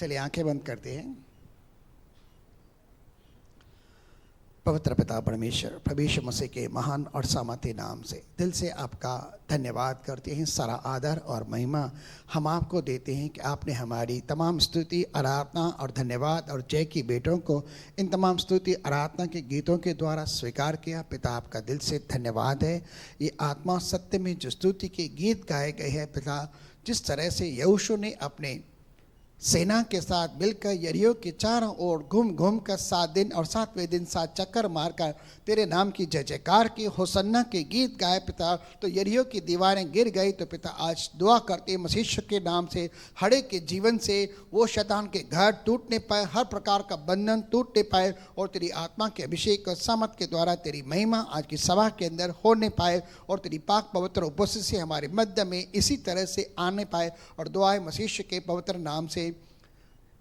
चलिए आंखें बंद करते हैं। पवित्र पिता परमेश्वर प्रभु यीशु मसीह के महान और सामर्थी नाम से दिल से आपका धन्यवाद करते हैं। सारा आदर और महिमा हम आपको देते हैं कि आपने हमारी तमाम स्तुति आराधना और धन्यवाद और जय की बेटों को इन तमाम स्तुति आराधना के गीतों के द्वारा स्वीकार किया। पिता आपका दिल से धन्यवाद है। ये आत्मा सत्य में जो स्तुति के गीत गाए गए हैं पिता, जिस तरह से यहोशू ने अपने सेना के साथ मिलकर यरीहो के चारों ओर घूम घूम कर 7 दिन और 7वें दिन 7 चक्कर मारकर तेरे नाम की जय जयकार की, होसन्ना के गीत गाए पिता, तो यरीहो की दीवारें गिर गई। तो पिता आज दुआ करते मसीह के नाम से हड़े के जीवन से वो शैतान के घर टूटने पाए, हर प्रकार का बंधन टूटने पाए और तेरी आत्मा के अभिषेक और सामर्थ के द्वारा तेरी महिमा आज की सभा के अंदर होने पाए और तेरी पाक पवित्र उपस्थिति से हमारे मध्य में इसी तरह से आने पाए। और दुआएं मसीह के पवित्र नाम से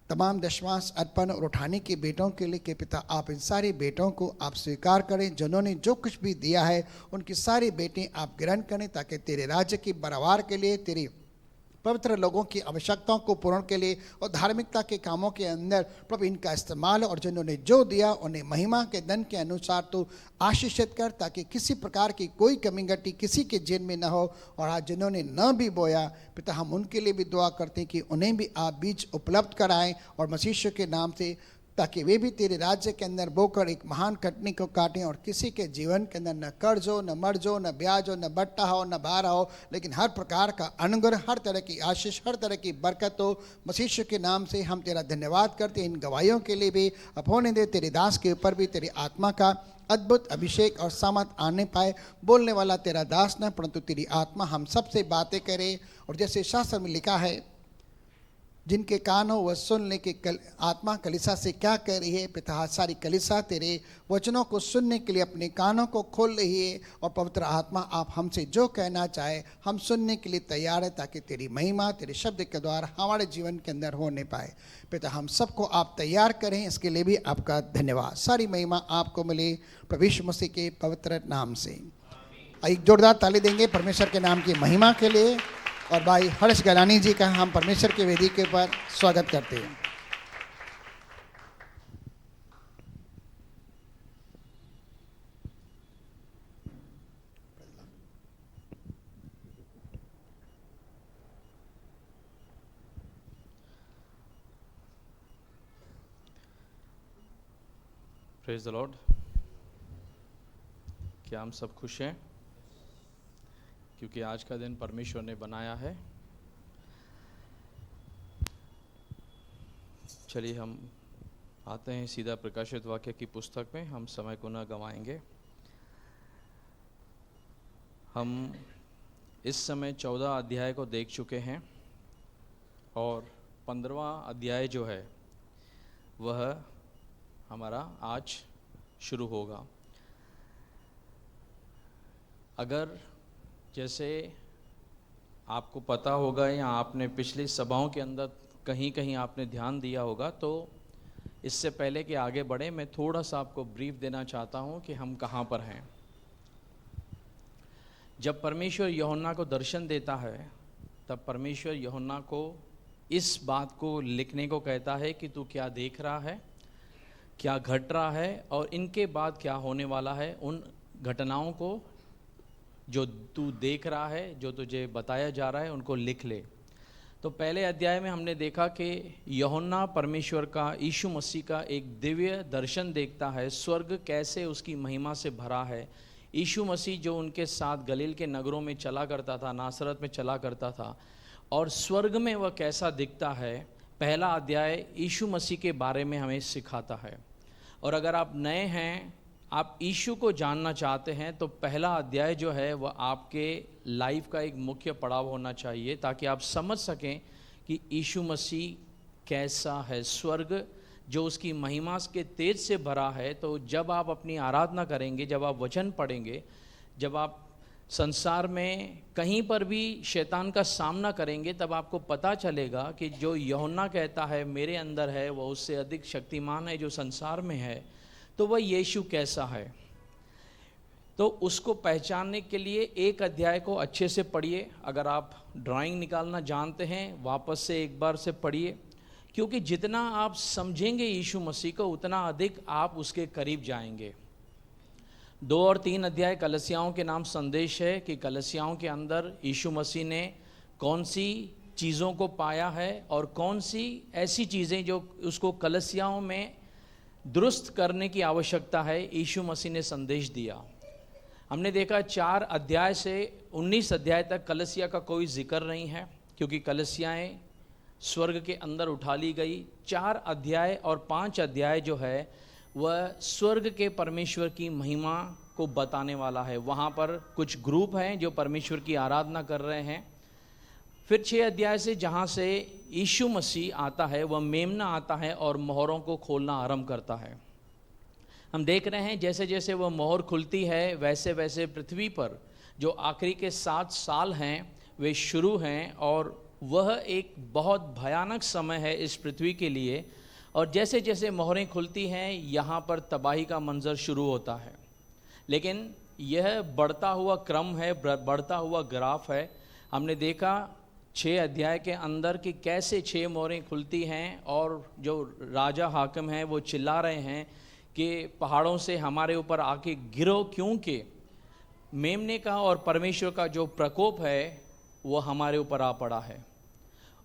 तमाम दशमांश अर्पण और उठाने के बेटों के लिए कि पिता आप इन सारे बेटों को आप स्वीकार करें, जिन्होंने जो कुछ भी दिया है उनकी सारी बेटें आप ग्रहण करें, ताकि तेरे राज्य की बराबर के लिए, तेरे पवित्र लोगों की आवश्यकताओं को पूर्ण के लिए और धार्मिकता के कामों के अंदर प्रभु इनका इस्तेमाल, और जिन्होंने जो दिया उन्हें महिमा के धन के अनुसार तो आशीषित कर, ताकि किसी प्रकार की कोई कमी घटी किसी के जेब में न हो। और आज जिन्होंने न भी बोया पिता, हम उनके लिए भी दुआ करते हैं कि उन्हें भी आप बीज उपलब्ध कराएं और मसीह के नाम से, ताकि वे भी तेरे राज्य के अंदर बोकर एक महान कटनी को काटें और किसी के जीवन के अंदर न कर्ज हो, न मर्ज हो, न ब्याज हो, न बट्टा हो, न बारा हो, लेकिन हर प्रकार का अनुग्रह, हर तरह की आशीष, हर तरह की बरकत हो। मसीह के नाम से हम तेरा धन्यवाद करते हैं। इन गवाहियों के लिए भी अब होने दे, तेरे दास के ऊपर भी तेरी आत्मा का अद्भुत अभिषेक और सामर्थ आने पाए। बोलने वाला तेरा दास न, परंतु तेरी आत्मा हम सबसे बातें करे। और जैसे शास्त्र में लिखा है, जिनके कान हो वह सुन ले कि आत्मा कलीसिया से क्या कह रही है। पिता सारी कलीसिया तेरे वचनों को सुनने के लिए अपने कानों को खोल रही है, और पवित्र आत्मा आप हमसे जो कहना चाहे हम सुनने के लिए तैयार है, ताकि तेरी महिमा तेरे शब्द के द्वारा हमारे जीवन के अंदर होने पाए। पिता हम सबको आप तैयार करें, इसके लिए भी आपका धन्यवाद। सारी महिमा आपको मिले प्रभु यीशु मसीह के पवित्र नाम से। एक जोरदार ताली देंगे परमेश्वर के नाम की महिमा के लिए। और भाई हर्ष गलानी जी का हम परमेश्वर के वेदी के ऊपर स्वागत करते हैं। Praise the Lord. क्या हम सब खुश हैं? क्योंकि आज का दिन परमेश्वर ने बनाया है। चलिए हम आते हैं सीधा प्रकाशित वाक्य की पुस्तक में। हम समय को न गंवाएंगे। हम इस समय 14 अध्याय को देख चुके हैं और 15वां अध्याय जो है वह हमारा आज शुरू होगा। अगर जैसे आपको पता होगा या आपने पिछली सभाओं के अंदर कहीं कहीं आपने ध्यान दिया होगा, तो इससे पहले कि आगे बढ़े मैं थोड़ा सा आपको ब्रीफ देना चाहता हूं कि हम कहां पर हैं। जब परमेश्वर यूहन्ना को दर्शन देता है, तब परमेश्वर यूहन्ना को इस बात को लिखने को कहता है कि तू क्या देख रहा है, क्या घट रहा है और इनके बाद क्या होने वाला है। उन घटनाओं को जो तू देख रहा है, जो तुझे बताया जा रहा है, उनको लिख ले। तो पहले अध्याय में हमने देखा कि यूहन्ना परमेश्वर का, यीशु मसीह का एक दिव्य दर्शन देखता है। स्वर्ग कैसे उसकी महिमा से भरा है। यीशु मसीह जो उनके साथ गलील के नगरों में चला करता था, नासरत में चला करता था, और स्वर्ग में वह कैसा दिखता है। पहला अध्याय यीशु मसीह के बारे में हमें सिखाता है। और अगर आप नए हैं, आप यीशु को जानना चाहते हैं, तो पहला अध्याय जो है वह आपके लाइफ का एक मुख्य पड़ाव होना चाहिए, ताकि आप समझ सकें कि यीशु मसीह कैसा है। स्वर्ग जो उसकी महिमा के तेज से भरा है। तो जब आप अपनी आराधना करेंगे, जब आप वचन पढ़ेंगे, जब आप संसार में कहीं पर भी शैतान का सामना करेंगे, तब आपको पता चलेगा कि जो यूहन्ना कहता है मेरे अंदर है, वह उससे अधिक शक्तिमान है जो संसार में है। तो वह यीशु कैसा है। तो उसको पहचानने के लिए एक अध्याय को अच्छे से पढ़िए। अगर आप ड्राइंग निकालना जानते हैं, वापस से एक बार से पढ़िए, क्योंकि जितना आप समझेंगे यीशु मसीह को उतना अधिक आप उसके करीब जाएंगे। 2 और 3 अध्याय कलसियाओं के नाम संदेश है कि कलसियाओं के अंदर यीशु मसीह ने कौन सी चीज़ों को पाया है और कौन सी ऐसी चीज़ें जो उसको कलसियाओं में दुरुस्त करने की आवश्यकता है, यीशु मसीह ने संदेश दिया। हमने देखा 4 अध्याय से 19 अध्याय तक कलसिया का कोई जिक्र नहीं है, क्योंकि कलसियाएँ स्वर्ग के अंदर उठा ली गई। 4 अध्याय और 5 अध्याय जो है वह स्वर्ग के परमेश्वर की महिमा को बताने वाला है। वहाँ पर कुछ ग्रुप हैं जो परमेश्वर की आराधना कर रहे हैं। फिर 6 अध्याय से जहाँ से यीशु मसीह आता है, वह मेमना आता है और मोहरों को खोलना आरंभ करता है। हम देख रहे हैं जैसे जैसे वह मोहर खुलती है वैसे वैसे पृथ्वी पर जो आखिरी के 7 साल हैं वे शुरू हैं, और वह एक बहुत भयानक समय है इस पृथ्वी के लिए। और जैसे जैसे मोहरें खुलती हैं यहाँ पर तबाही का मंजर शुरू होता है। लेकिन यह बढ़ता हुआ क्रम है, बढ़ता हुआ ग्राफ है। हमने देखा 6 अध्याय के अंदर कि कैसे 6 मोहरें खुलती हैं और जो राजा हाकिम हैं वो चिल्ला रहे हैं कि पहाड़ों से हमारे ऊपर आके गिरो, क्योंकि मेमने का और परमेश्वर का जो प्रकोप है वो हमारे ऊपर आ पड़ा है।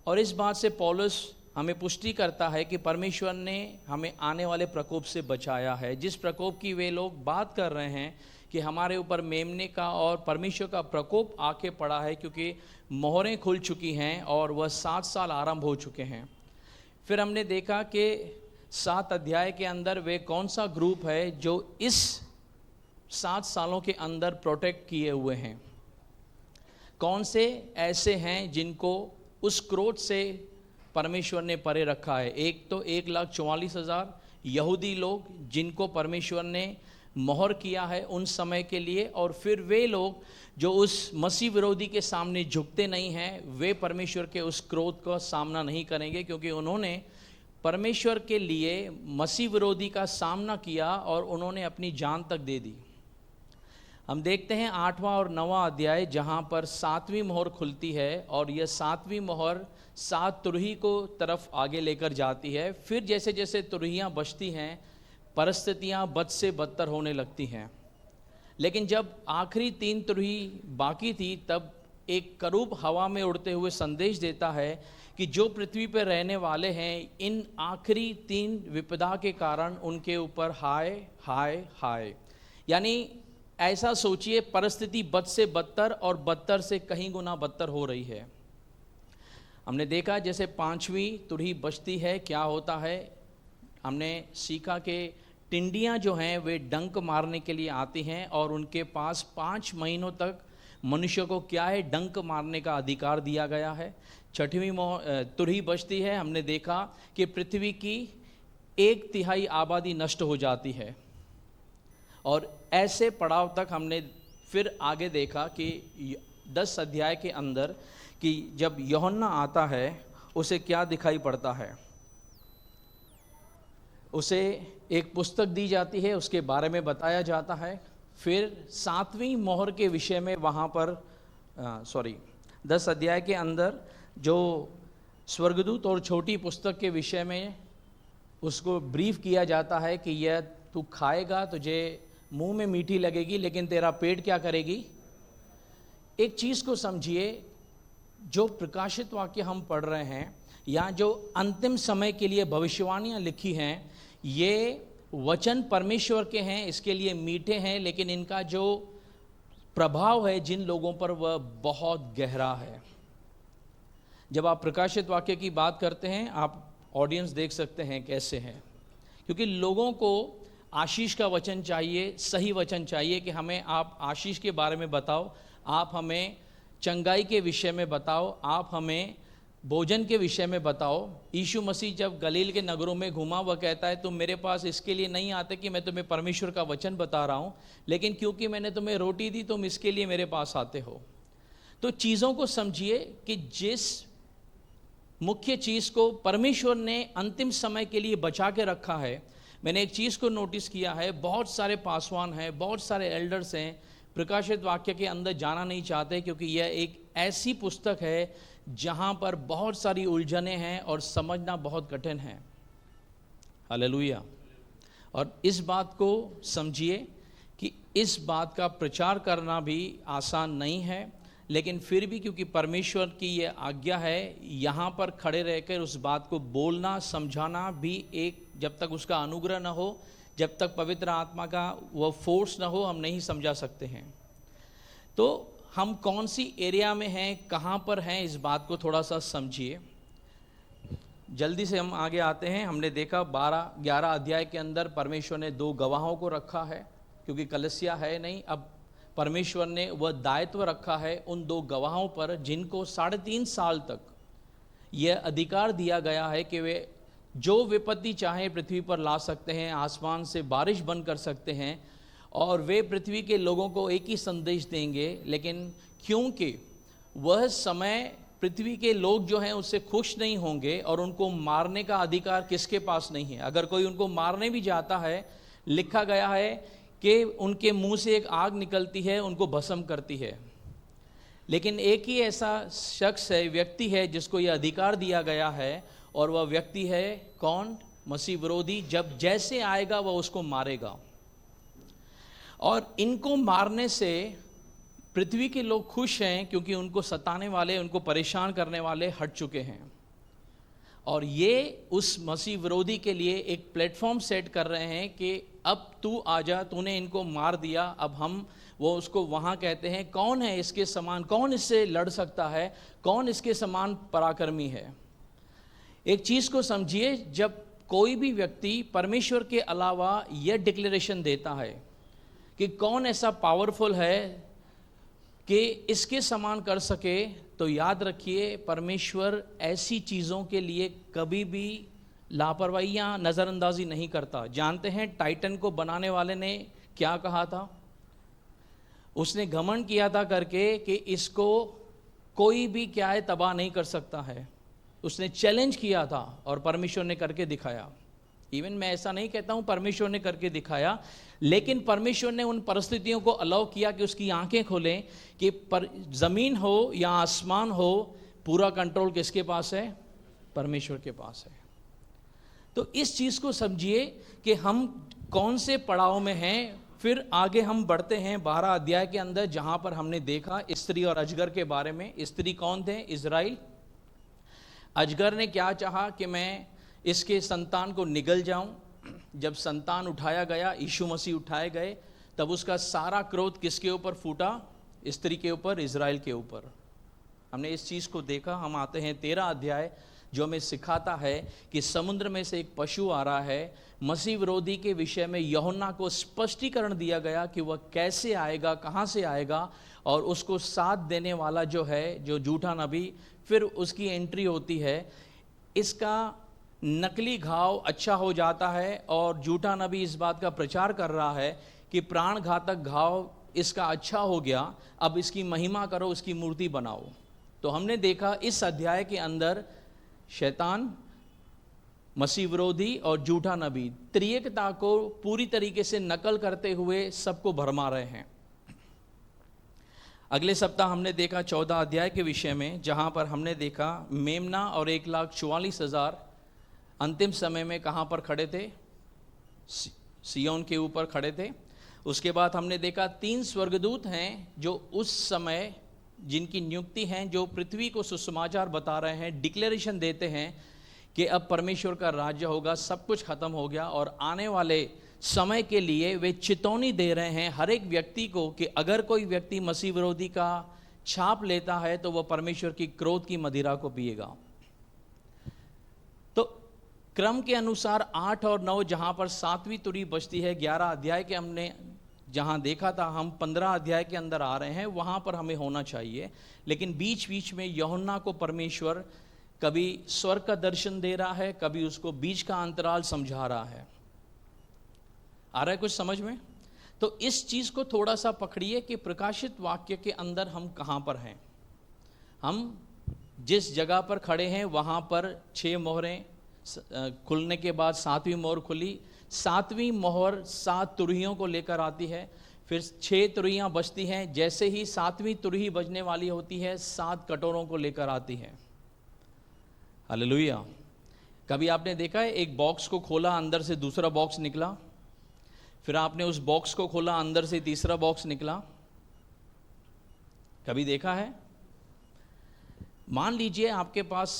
और इस बात से पौलुस हमें पुष्टि करता है कि परमेश्वर ने हमें आने वाले प्रकोप से बचाया है। जिस प्रकोप की वे लोग बात कर रहे हैं कि हमारे ऊपर मेमने का और परमेश्वर का प्रकोप आके पड़ा है, क्योंकि मोहरें खुल चुकी हैं और वह 7 साल आरंभ हो चुके हैं। फिर हमने देखा कि 7 अध्याय के अंदर वे कौन सा ग्रुप है जो इस 7 सालों के अंदर प्रोटेक्ट किए हुए हैं, कौन से ऐसे हैं जिनको उस क्रोध से परमेश्वर ने परे रखा है। एक तो 1,44,000 यहूदी लोग जिनको परमेश्वर ने मोहर किया है उन समय के लिए, और फिर वे लोग जो उस मसीह विरोधी के सामने झुकते नहीं हैं, वे परमेश्वर के उस क्रोध का सामना नहीं करेंगे, क्योंकि उन्होंने परमेश्वर के लिए मसीह विरोधी का सामना किया और उन्होंने अपनी जान तक दे दी। हम देखते हैं 8वां और 9वां अध्याय जहाँ पर 7वीं मोहर खुलती है और यह 7वीं मोहर 7 तुरही को तरफ आगे लेकर जाती है। फिर जैसे जैसे तुरहियाँ बचती हैं परिस्थितियाँ बद से बदतर होने लगती हैं। लेकिन जब आखिरी 3 तुरही बाकी थी तब एक करूब हवा में उड़ते हुए संदेश देता है कि जो पृथ्वी पर रहने वाले हैं इन आखिरी 3 विपदा के कारण उनके ऊपर हाय हाय हाय। यानी ऐसा सोचिए, परिस्थिति बद से बदतर और बदतर से कहीं गुना बदतर हो रही है। हमने देखा जैसे 5वीं तुरही बजती है क्या होता है। हमने सीखा कि टिंडियाँ जो हैं वे डंक मारने के लिए आती हैं और उनके पास 5 महीनों तक मनुष्य को क्या है, डंक मारने का अधिकार दिया गया है। 6वीं तुरही बजती है, हमने देखा कि पृथ्वी की 1/3 आबादी नष्ट हो जाती है। और ऐसे पड़ाव तक हमने फिर आगे देखा कि 10 अध्याय के अंदर कि जब यूहन्ना आता है उसे क्या दिखाई पड़ता है। उसे एक पुस्तक दी जाती है, उसके बारे में बताया जाता है। फिर 7वीं मोहर के विषय में वहाँ पर 10 अध्याय के अंदर जो स्वर्गदूत और छोटी पुस्तक के विषय में उसको ब्रीफ किया जाता है कि यह तू खाएगा तुझे मुंह में मीठी लगेगी लेकिन तेरा पेट क्या करेगी। एक चीज़ को समझिए, जो प्रकाशित वाक्य हम पढ़ रहे हैं या जो अंतिम समय के लिए भविष्यवाणियाँ लिखी हैं, ये वचन परमेश्वर के हैं, इसके लिए मीठे हैं, लेकिन इनका जो प्रभाव है जिन लोगों पर वह बहुत गहरा है। जब आप प्रकाशित वाक्य की बात करते हैं, आप ऑडियंस देख सकते हैं कैसे हैं, क्योंकि लोगों को आशीष का वचन चाहिए, सही वचन चाहिए कि हमें आप आशीष के बारे में बताओ, आप हमें चंगाई के विषय में बताओ, आप हमें भोजन के विषय में बताओ। यीशु मसीह जब गलील के नगरों में घूमा, वह कहता है तुम मेरे पास इसके लिए नहीं आते कि मैं तुम्हें परमेश्वर का वचन बता रहा हूँ, लेकिन क्योंकि मैंने तुम्हें रोटी दी तुम इसके लिए मेरे पास आते हो। तो चीज़ों को समझिए कि जिस मुख्य चीज़ को परमेश्वर ने अंतिम समय के लिए बचा के रखा है। मैंने एक चीज़ को नोटिस किया है, बहुत सारे पासवान हैं, बहुत सारे एल्डर्स हैं, प्रकाशित वाक्य के अंदर जाना नहीं चाहते, क्योंकि यह एक ऐसी पुस्तक है जहां पर बहुत सारी उलझने हैं और समझना बहुत कठिन है। हालेलुया। और इस बात को समझिए कि इस बात का प्रचार करना भी आसान नहीं है, लेकिन फिर भी क्योंकि परमेश्वर की ये आज्ञा है, यहाँ पर खड़े रहकर उस बात को बोलना समझाना भी एक, जब तक उसका अनुग्रह न हो, जब तक पवित्र आत्मा का वह फोर्स न हो, हम नहीं समझा सकते हैं। तो हम कौन सी एरिया में हैं, कहाँ पर हैं, इस बात को थोड़ा सा समझिए। जल्दी से हम आगे आते हैं। हमने देखा 11 अध्याय के अंदर परमेश्वर ने 2 गवाहों को रखा है, क्योंकि कलीसिया है नहीं। अब परमेश्वर ने वह दायित्व रखा है उन 2 गवाहों पर, जिनको 3.5 साल तक यह अधिकार दिया गया है कि वे जो विपत्ति चाहे पृथ्वी पर ला सकते हैं, आसमान से बारिश बंद कर सकते हैं, और वे पृथ्वी के लोगों को एक ही संदेश देंगे। लेकिन क्योंकि वह समय पृथ्वी के लोग जो हैं उससे खुश नहीं होंगे और उनको मारने का अधिकार किसके पास नहीं है। अगर कोई उनको मारने भी जाता है, लिखा गया है कि उनके मुंह से एक आग निकलती है, उनको भस्म करती है। लेकिन एक ही ऐसा शख्स है, व्यक्ति है, जिसको यह अधिकार दिया गया है, और वह व्यक्ति है कौन? मसीह विरोधी। जब जैसे आएगा वह उसको मारेगा, और इनको मारने से पृथ्वी के लोग खुश हैं, क्योंकि उनको सताने वाले, उनको परेशान करने वाले हट चुके हैं। और ये उस मसीह विरोधी के लिए एक प्लेटफॉर्म सेट कर रहे हैं कि अब तू आजा, तूने इनको मार दिया, अब हम, वो उसको वहाँ कहते हैं, कौन है इसके समान, कौन इससे लड़ सकता है, कौन इसके समान पराक्रमी है। एक चीज़ को समझिए, जब कोई भी व्यक्ति परमेश्वर के अलावा यह डिक्लेरेशन देता है कि कौन ऐसा पावरफुल है कि इसके समान कर सके, तो याद रखिए परमेश्वर ऐसी चीज़ों के लिए कभी भी लापरवाही या नज़रअंदाजी नहीं करता। जानते हैं टाइटन को बनाने वाले ने क्या कहा था? उसने घमंड किया था करके कि इसको कोई भी क्या है, तबाह नहीं कर सकता है। उसने चैलेंज किया था और परमेश्वर ने करके दिखाया। इवन मैं ऐसा नहीं कहता हूँ परमेश्वर ने करके दिखाया, लेकिन परमेश्वर ने उन परिस्थितियों को अलाउ किया कि उसकी आंखें खोलें कि ज़मीन हो या आसमान हो, पूरा कंट्रोल किसके पास है? परमेश्वर के पास है। तो इस चीज़ को समझिए कि हम कौन से पड़ाव में हैं। फिर आगे हम बढ़ते हैं 12 अध्याय के अंदर, जहाँ पर हमने देखा स्त्री और अजगर के बारे में। स्त्री कौन थे? इज़राइल। अजगर ने क्या चाहा कि मैं इसके संतान को निगल जाऊं। जब संतान उठाया गया, यीशु मसीह उठाए गए, तब उसका सारा क्रोध किसके ऊपर फूटा? स्त्री के ऊपर, इज़राइल के ऊपर। हमने इस चीज़ को देखा। हम आते हैं 13 अध्याय, जो हमें सिखाता है कि समुद्र में से एक पशु आ रहा है। मसीह विरोधी के विषय में यूहन्ना को स्पष्टीकरण दिया गया कि वह कैसे आएगा, कहाँ से आएगा, और उसको साथ देने वाला जो है, जो झूठा नबी, फिर उसकी एंट्री होती है। इसका नकली घाव अच्छा हो जाता है, और झूठा नबी इस बात का प्रचार कर रहा है कि प्राण घातक घाव इसका अच्छा हो गया, अब इसकी महिमा करो, इसकी मूर्ति बनाओ। तो हमने देखा इस अध्याय के अंदर शैतान, मसीह विरोधी और झूठा नबी त्रिएकता को पूरी तरीके से नकल करते हुए सबको भरमा रहे हैं। अगले सप्ताह हमने देखा 14 अध्याय के विषय में, जहां पर हमने देखा मेमना और 1,44,000 अंतिम समय में कहां पर खड़े थे? सियोन के ऊपर खड़े थे। उसके बाद हमने देखा 3 स्वर्गदूत हैं जो उस समय, जिनकी नियुक्ति हैं, जो पृथ्वी को सुसमाचार बता रहे हैं, डिक्लेरेशन देते हैं कि अब परमेश्वर का राज्य होगा, सब कुछ खत्म हो गया, और आने वाले समय के लिए वे चेतावनी दे रहे हैं हर एक व्यक्ति को कि अगर कोई व्यक्ति मसीह विरोधी का छाप लेता है तो वह परमेश्वर की क्रोध की मदिरा को पिएगा। तो क्रम के अनुसार 8 और 9, जहां पर 7वीं तुरी बजती है, 11 अध्याय के हमने जहां देखा था, हम 15 अध्याय के अंदर आ रहे हैं, वहां पर हमें होना चाहिए। लेकिन बीच बीच में यूहन्ना को परमेश्वर कभी स्वर्ग का दर्शन दे रहा है, कभी उसको बीच का अंतराल समझा रहा है। आ रहा है कुछ समझ में? तो इस चीज को थोड़ा सा पकड़िए कि प्रकाशित वाक्य के अंदर हम कहां पर हैं। हम जिस जगह पर खड़े हैं वहां पर 6 मोहरें खुलने के बाद 7वीं मोहर खुली। 7वीं मोहर 7 तुरहियों को लेकर आती है। फिर 6 तुरहियां बजती हैं। जैसे ही 7वीं तुरही बजने वाली होती है, 7 कटोरों को लेकर आती है। हालेलुया। कभी आपने देखा है एक बॉक्स को खोला, अंदर से दूसरा बॉक्स निकला, फिर आपने उस बॉक्स को खोला, अंदर से तीसरा बॉक्स निकला? कभी देखा है? मान लीजिए आपके पास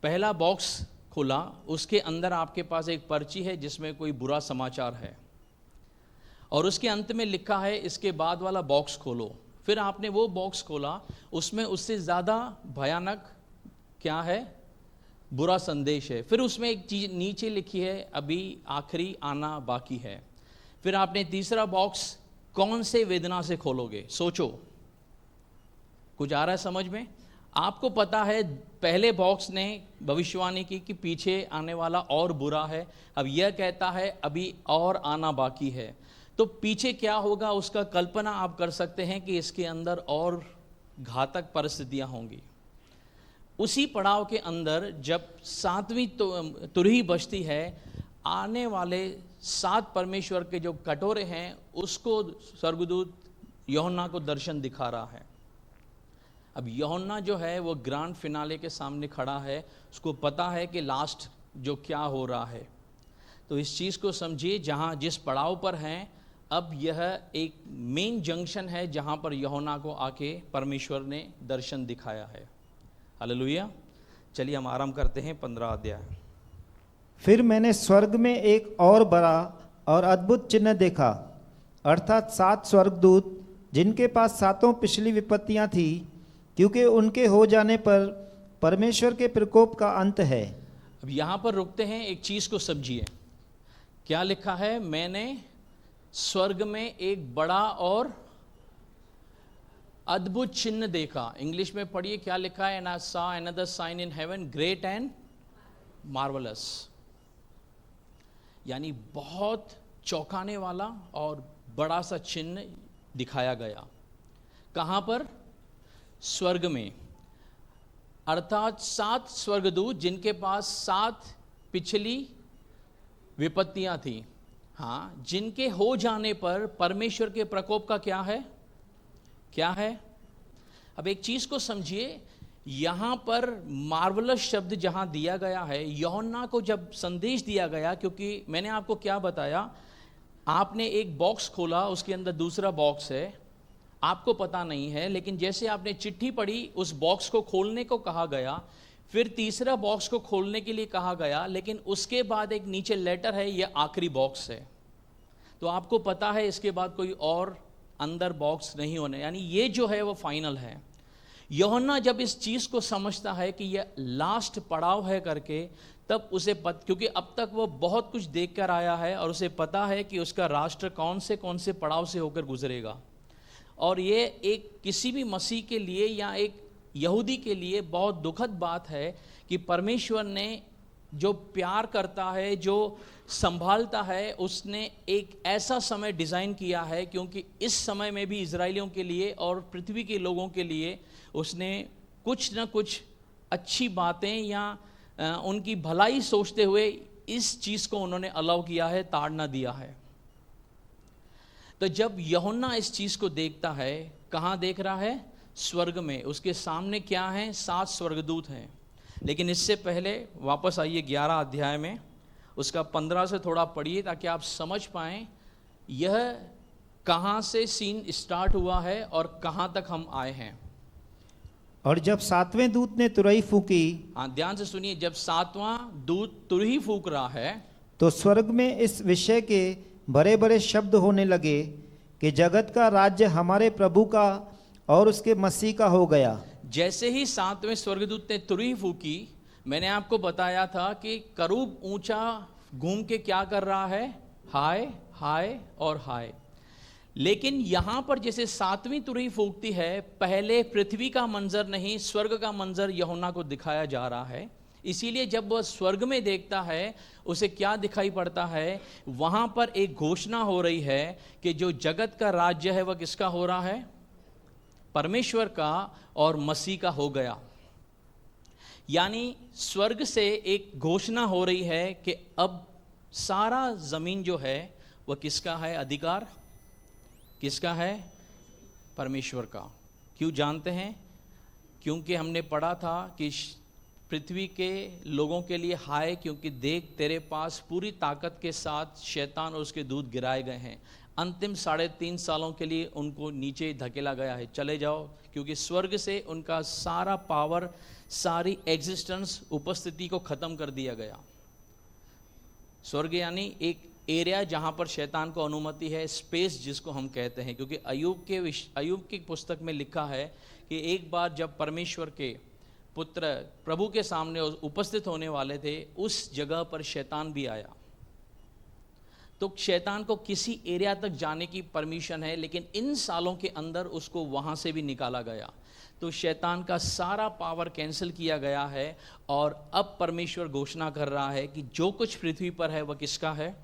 पहला बॉक्स खुला, उसके अंदर आपके पास एक पर्ची है जिसमें कोई बुरा समाचार है, और उसके अंत में लिखा है इसके बाद वाला बॉक्स खोलो। फिर आपने वो बॉक्स खोला, उसमें उससे ज़्यादा भयानक क्या है? बुरा संदेश है। फिर उसमें एक चीज़ नीचे लिखी है, अभी आखिरी आना बाकी है। फिर आपने तीसरा बॉक्स कौन से वेदना से खोलोगे? सोचो, कुछ आ रहा है समझ में? आपको पता है पहले बॉक्स ने भविष्यवाणी की कि पीछे आने वाला और बुरा है, अब यह कहता है अभी और आना बाकी है। तो पीछे क्या होगा उसका कल्पना आप कर सकते हैं कि इसके अंदर और घातक परिस्थितियां होंगी। उसी पड़ाव के अंदर जब 7वीं तुरही बजती है, आने वाले 7 परमेश्वर के जो कटोरे हैं उसको स्वर्गदूत यूहन्ना को दर्शन दिखा रहा है। अब यूहन्ना जो है वो ग्रांड फिनाले के सामने खड़ा है, उसको पता है कि लास्ट जो क्या हो रहा है। तो इस चीज़ को समझिए, जहाँ जिस पड़ाव पर हैं, अब यह एक मेन जंक्शन है जहाँ पर यूहन्ना को आके परमेश्वर ने दर्शन दिखाया है। हालेलुया। चलिए हम आरंभ करते हैं 15 अध्याय। फिर मैंने स्वर्ग में एक और बड़ा और अद्भुत चिन्ह देखा, अर्थात 7 स्वर्गदूत जिनके पास 7 पिछली विपत्तियां थी, क्योंकि उनके हो जाने पर परमेश्वर के प्रकोप का अंत है। अब यहाँ पर रुकते हैं, एक चीज़ को समझिए। क्या लिखा है? मैंने स्वर्ग में एक बड़ा और अद्भुत चिन्ह देखा। इंग्लिश में पढ़िए क्या लिखा है? And I saw another sign in heaven, great and marvellous. यानी बहुत चौंकाने वाला और बड़ा सा चिन्ह दिखाया गया। कहाँ पर? स्वर्ग में। अर्थात 7 स्वर्गदूत जिनके पास 7 पिछली विपत्तियां थी, हाँ, जिनके हो जाने पर परमेश्वर के प्रकोप का क्या है? क्या है? अब एक चीज को समझिए, यहां पर मार्वलस शब्द जहां दिया गया है, यूहन्ना को जब संदेश दिया गया, क्योंकि मैंने आपको क्या बताया, आपने एक बॉक्स खोला, उसके अंदर दूसरा बॉक्स है, आपको पता नहीं है, लेकिन जैसे आपने चिट्ठी पढ़ी, उस बॉक्स को खोलने को कहा गया, फिर तीसरा बॉक्स को खोलने के लिए कहा गया, लेकिन उसके बाद एक नीचे लेटर है, यह आखिरी बॉक्स है। तो आपको पता है इसके बाद कोई और अंदर बॉक्स नहीं होने, यानी ये जो है वो फाइनल है। यूहन्ना जब इस चीज़ को समझता है कि यह लास्ट पड़ाव है करके, तब उसे क्योंकि अब तक वो बहुत कुछ देख कर आया है और उसे पता है कि उसका राष्ट्र कौन से पड़ाव से होकर गुजरेगा। और ये एक किसी भी मसीह के लिए या एक यहूदी के लिए बहुत दुखद बात है कि परमेश्वर ने जो प्यार करता है, जो संभालता है, उसने एक ऐसा समय डिज़ाइन किया है, क्योंकि इस समय में भी इजराइलियों के लिए और पृथ्वी के लोगों के लिए उसने कुछ न कुछ अच्छी बातें या उनकी भलाई सोचते हुए इस चीज़ को उन्होंने अलाउ किया है, ताड़ना दिया है। तो जब यूहन्ना इस चीज़ को देखता है, कहाँ देख रहा है? स्वर्ग में। उसके सामने क्या है? 7 स्वर्गदूत हैं। लेकिन इससे पहले वापस आइए 11 अध्याय में, उसका 15 से थोड़ा पढ़िए ताकि आप समझ पाएं यह कहाँ से सीन स्टार्ट हुआ है और कहाँ तक हम आए हैं। और जब 7वें दूत ने तुरही फूंकी, हाँ, ध्यान से सुनिए, जब 7वां दूत तुरही फूंक रहा है, तो स्वर्ग में इस विषय के बड़े बड़े शब्द होने लगे कि जगत का राज्य हमारे प्रभु का और उसके मसीह का हो गया। जैसे ही 7वें स्वर्गदूत ने तुरही फूंकी, मैंने आपको बताया था कि करूब ऊंचा घूम के क्या कर रहा है? हाय हाय और हाय। लेकिन यहां पर जैसे 7वीं तुरही फूंकती है, पहले पृथ्वी का मंजर नहीं, स्वर्ग का मंजर यूहन्ना को दिखाया जा रहा है। इसीलिए जब वह स्वर्ग में देखता है, उसे क्या दिखाई पड़ता है? वहां पर एक घोषणा हो रही है कि जो जगत का राज्य है वह किसका हो रहा है? परमेश्वर का और मसीह का हो गया। यानी स्वर्ग से एक घोषणा हो रही है कि अब सारा जमीन जो है वह किसका है? अधिकार किसका है? परमेश्वर का। क्यों जानते हैं? क्योंकि हमने पढ़ा था कि पृथ्वी के लोगों के लिए हाय, क्योंकि देख तेरे पास पूरी ताकत के साथ शैतान और उसके दूत गिराए गए हैं। अंतिम 3.5 सालों के लिए उनको नीचे धकेला गया है, चले जाओ, क्योंकि स्वर्ग से उनका सारा पावर, सारी एग्जिस्टेंस, उपस्थिति को ख़त्म कर दिया गया। स्वर्ग यानी एक एरिया जहाँ पर शैतान को अनुमति है, स्पेस जिसको हम कहते हैं। क्योंकि अय्यूब की पुस्तक में लिखा है कि एक बार जब परमेश्वर के पुत्र प्रभु के सामने उपस्थित होने वाले थे, उस जगह पर शैतान भी आया। तो शैतान को किसी एरिया तक जाने की परमिशन है, लेकिन इन सालों के अंदर उसको वहाँ से भी निकाला गया। तो शैतान का सारा पावर कैंसिल किया गया है और अब परमेश्वर घोषणा कर रहा है कि जो कुछ पृथ्वी पर है वह किसका है?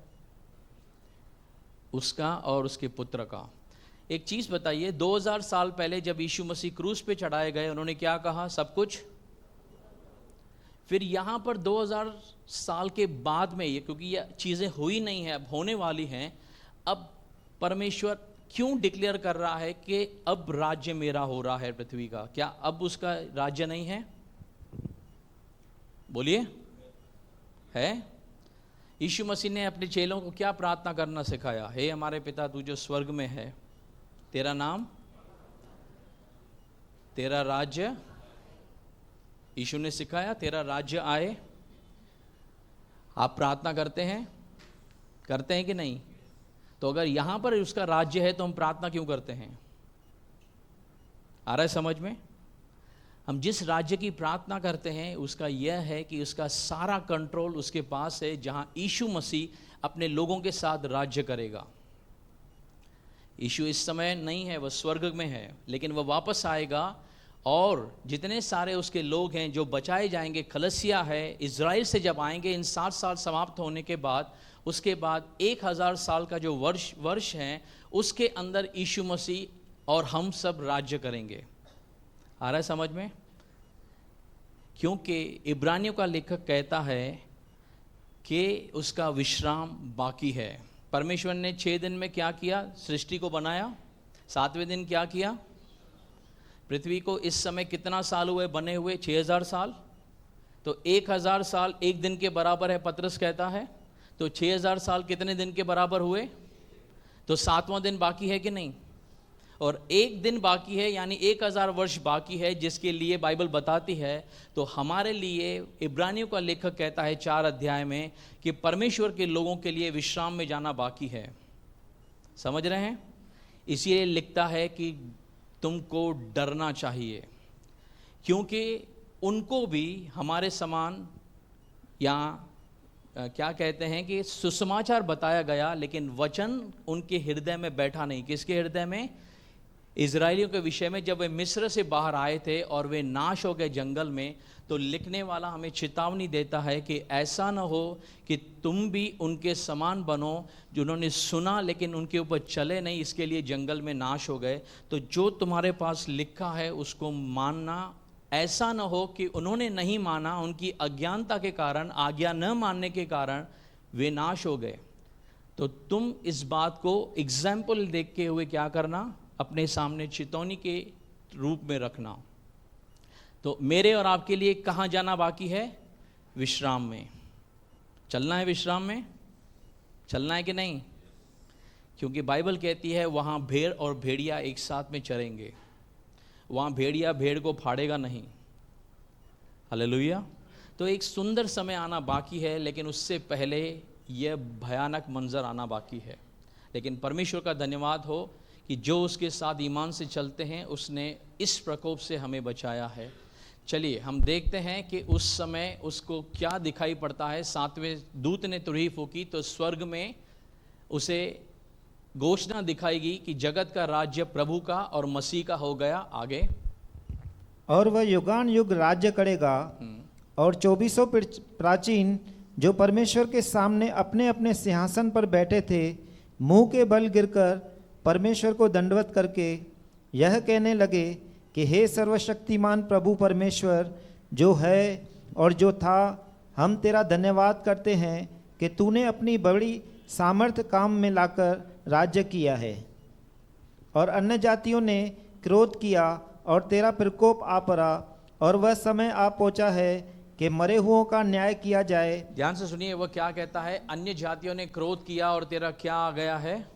उसका और उसके पुत्र का। एक चीज़ बताइए, 2000 साल पहले जब यीशु मसीह क्रूस पे चढ़ाए गए, उन्होंने क्या कहा? सब कुछ। फिर यहाँ पर 2000 साल के बाद में, ये क्योंकि ये चीज़ें हुई नहीं हैं, अब होने वाली हैं, अब परमेश्वर क्यों डिक्लेयर कर रहा है कि अब राज्य मेरा हो रहा है पृथ्वी का? क्या अब उसका राज्य नहीं है? बोलिए, है? यीशु मसीह ने अपने चेलों को क्या प्रार्थना करना सिखाया? हे हमारे पिता तू जो स्वर्ग में है, तेरा नाम, तेरा राज्य, यीशु ने सिखाया तेरा राज्य आए। आप प्रार्थना करते हैं कि नहीं? तो अगर यहां पर उसका राज्य है तो हम प्रार्थना क्यों करते हैं? आ रहा है समझ में? हम जिस राज्य की प्रार्थना करते हैं उसका यह है कि उसका सारा कंट्रोल उसके पास है, जहां यीशु मसीह अपने लोगों के साथ राज्य करेगा। यीशु इस समय नहीं है, वह स्वर्ग में है, लेकिन वह वापस आएगा और जितने सारे उसके लोग हैं जो बचाए जाएंगे, कलीसिया है, इज़राइल से जब आएंगे इन 60 साल समाप्त होने के बाद, उसके बाद 1000 साल का जो वर्ष है, उसके अंदर यीशु मसीह और हम सब राज्य करेंगे। आ रहा है समझ में? क्योंकि इब्रानियों का लेखक कहता है कि उसका विश्राम बाकी है। परमेश्वर ने 6 दिन में क्या किया? सृष्टि को बनाया। 7वें दिन क्या किया? पृथ्वी को इस समय कितना साल हुए बने हुए? 6000 साल। तो 1000 साल एक दिन के बराबर है, पतरस कहता है। तो 6000 साल कितने दिन के बराबर हुए? तो 7वां दिन बाकी है कि नहीं? और एक दिन बाकी है, यानी 1000 वर्ष बाकी है, जिसके लिए बाइबल बताती है। तो हमारे लिए इब्रानियों का लेखक कहता है 4 अध्याय में कि परमेश्वर के लोगों के लिए विश्राम में जाना बाकी है। समझ रहे हैं? इसीलिए लिखता है कि तुमको डरना चाहिए, क्योंकि उनको भी हमारे समान, या क्या कहते हैं कि सुसमाचार बताया गया, लेकिन वचन उनके हृदय में बैठा नहीं। किसके हृदय में? इजरायलियों के विषय में। जब वे मिस्र से बाहर आए थे और वे नाश हो गए जंगल में, तो लिखने वाला हमें चेतावनी देता है कि ऐसा न हो कि तुम भी उनके समान बनो, जिन्होंने सुना लेकिन उनके ऊपर चले नहीं, इसके लिए जंगल में नाश हो गए। तो जो तुम्हारे पास लिखा है उसको मानना। ऐसा न हो कि उन्होंने नहीं माना, उनकी अज्ञानता के कारण, आज्ञा न मानने के कारण वे नाश हो गए। तो तुम इस बात को एग्जाम्पल देखते हुए क्या करना? अपने सामने चेतावनी के रूप में रखना। तो मेरे और आपके लिए कहाँ जाना बाकी है? विश्राम में। चलना है विश्राम में? चलना है कि नहीं? क्योंकि बाइबल कहती है वहाँ भेड़ और भेड़िया एक साथ में चरेंगे। वहाँ भेड़िया भेड़ को फाड़ेगा नहीं। हालेलुया। तो एक सुंदर समय आना बाकी है, लेकिन उससे पहले यह भयानक मंजर आना बाकी है। लेकिन परमेश्वर का धन्यवाद हो कि जो उसके साथ ईमान से चलते हैं, उसने इस प्रकोप से हमें बचाया है। चलिए हम देखते हैं कि उस समय उसको क्या दिखाई पड़ता है। 7वें दूत ने तुरही फूकी तो स्वर्ग में उसे घोषणा दिखाएगी कि जगत का राज्य प्रभु का और मसीह का हो गया। आगे, और वह युगान युग राज्य करेगा, और 24 प्राचीन जो परमेश्वर के सामने अपने अपने सिंहासन पर बैठे थे, मुंह के बल गिरकर परमेश्वर को दंडवत करके यह कहने लगे कि हे सर्वशक्तिमान प्रभु परमेश्वर, जो है और जो था, हम तेरा धन्यवाद करते हैं कि तूने अपनी बड़ी सामर्थ्य काम में लाकर राज्य किया है। और अन्य जातियों ने क्रोध किया और तेरा प्रकोप आ पड़ा, और वह समय आ पहुंचा है कि मरे हुओं का न्याय किया जाए। ध्यान से सुनिए, वह क्या कहता है? अन्य जातियों ने क्रोध किया और तेरा क्या आ गया है?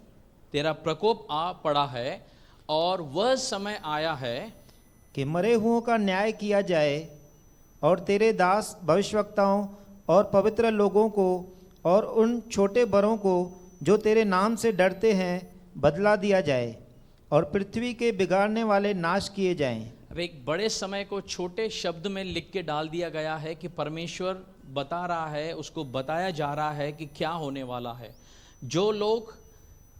तेरा प्रकोप आ पड़ा है, और वह समय आया है कि मरे हुओं का न्याय किया जाए, और तेरे दास भविष्यवक्ताओं और पवित्र लोगों को और उन छोटे बड़ों को जो तेरे नाम से डरते हैं बदला दिया जाए, और पृथ्वी के बिगाड़ने वाले नाश किए जाएं। अब एक बड़े समय को छोटे शब्द में लिख के डाल दिया गया है कि परमेश्वर बता रहा है, उसको बताया जा रहा है कि क्या होने वाला है। जो लोग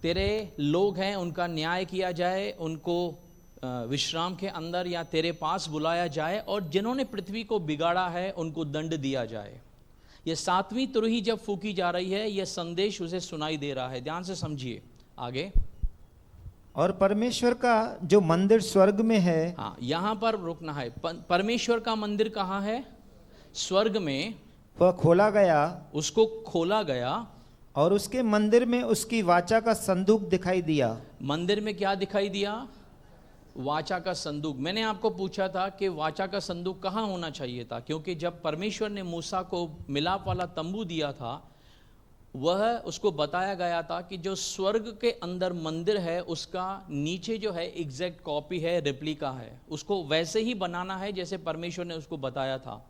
तेरे लोग हैं उनका न्याय किया जाए, उनको विश्राम के अंदर या तेरे पास बुलाया जाए, और जिन्होंने पृथ्वी को बिगाड़ा है उनको दंड दिया जाए। ये 7वीं तुरही जब फूकी जा रही है, यह संदेश उसे सुनाई दे रहा है। ध्यान से समझिए आगे। और परमेश्वर का जो मंदिर स्वर्ग में है, हाँ, यहाँ पर रुकना है। परमेश्वर का मंदिर कहाँ है? स्वर्ग में। वह खोला गया, उसको खोला गया, और उसके मंदिर में उसकी वाचा का संदूक दिखाई दिया। मंदिर में क्या दिखाई दिया? वाचा का संदूक। मैंने आपको पूछा था कि वाचा का संदूक कहाँ होना चाहिए था, क्योंकि जब परमेश्वर ने मूसा को मिलाप वाला तंबू दिया था, वह उसको बताया गया था कि जो स्वर्ग के अंदर मंदिर है उसका नीचे जो है एग्जैक्ट कॉपी है, रेप्लिका है, उसको वैसे ही बनाना है जैसे परमेश्वर ने उसको बताया था।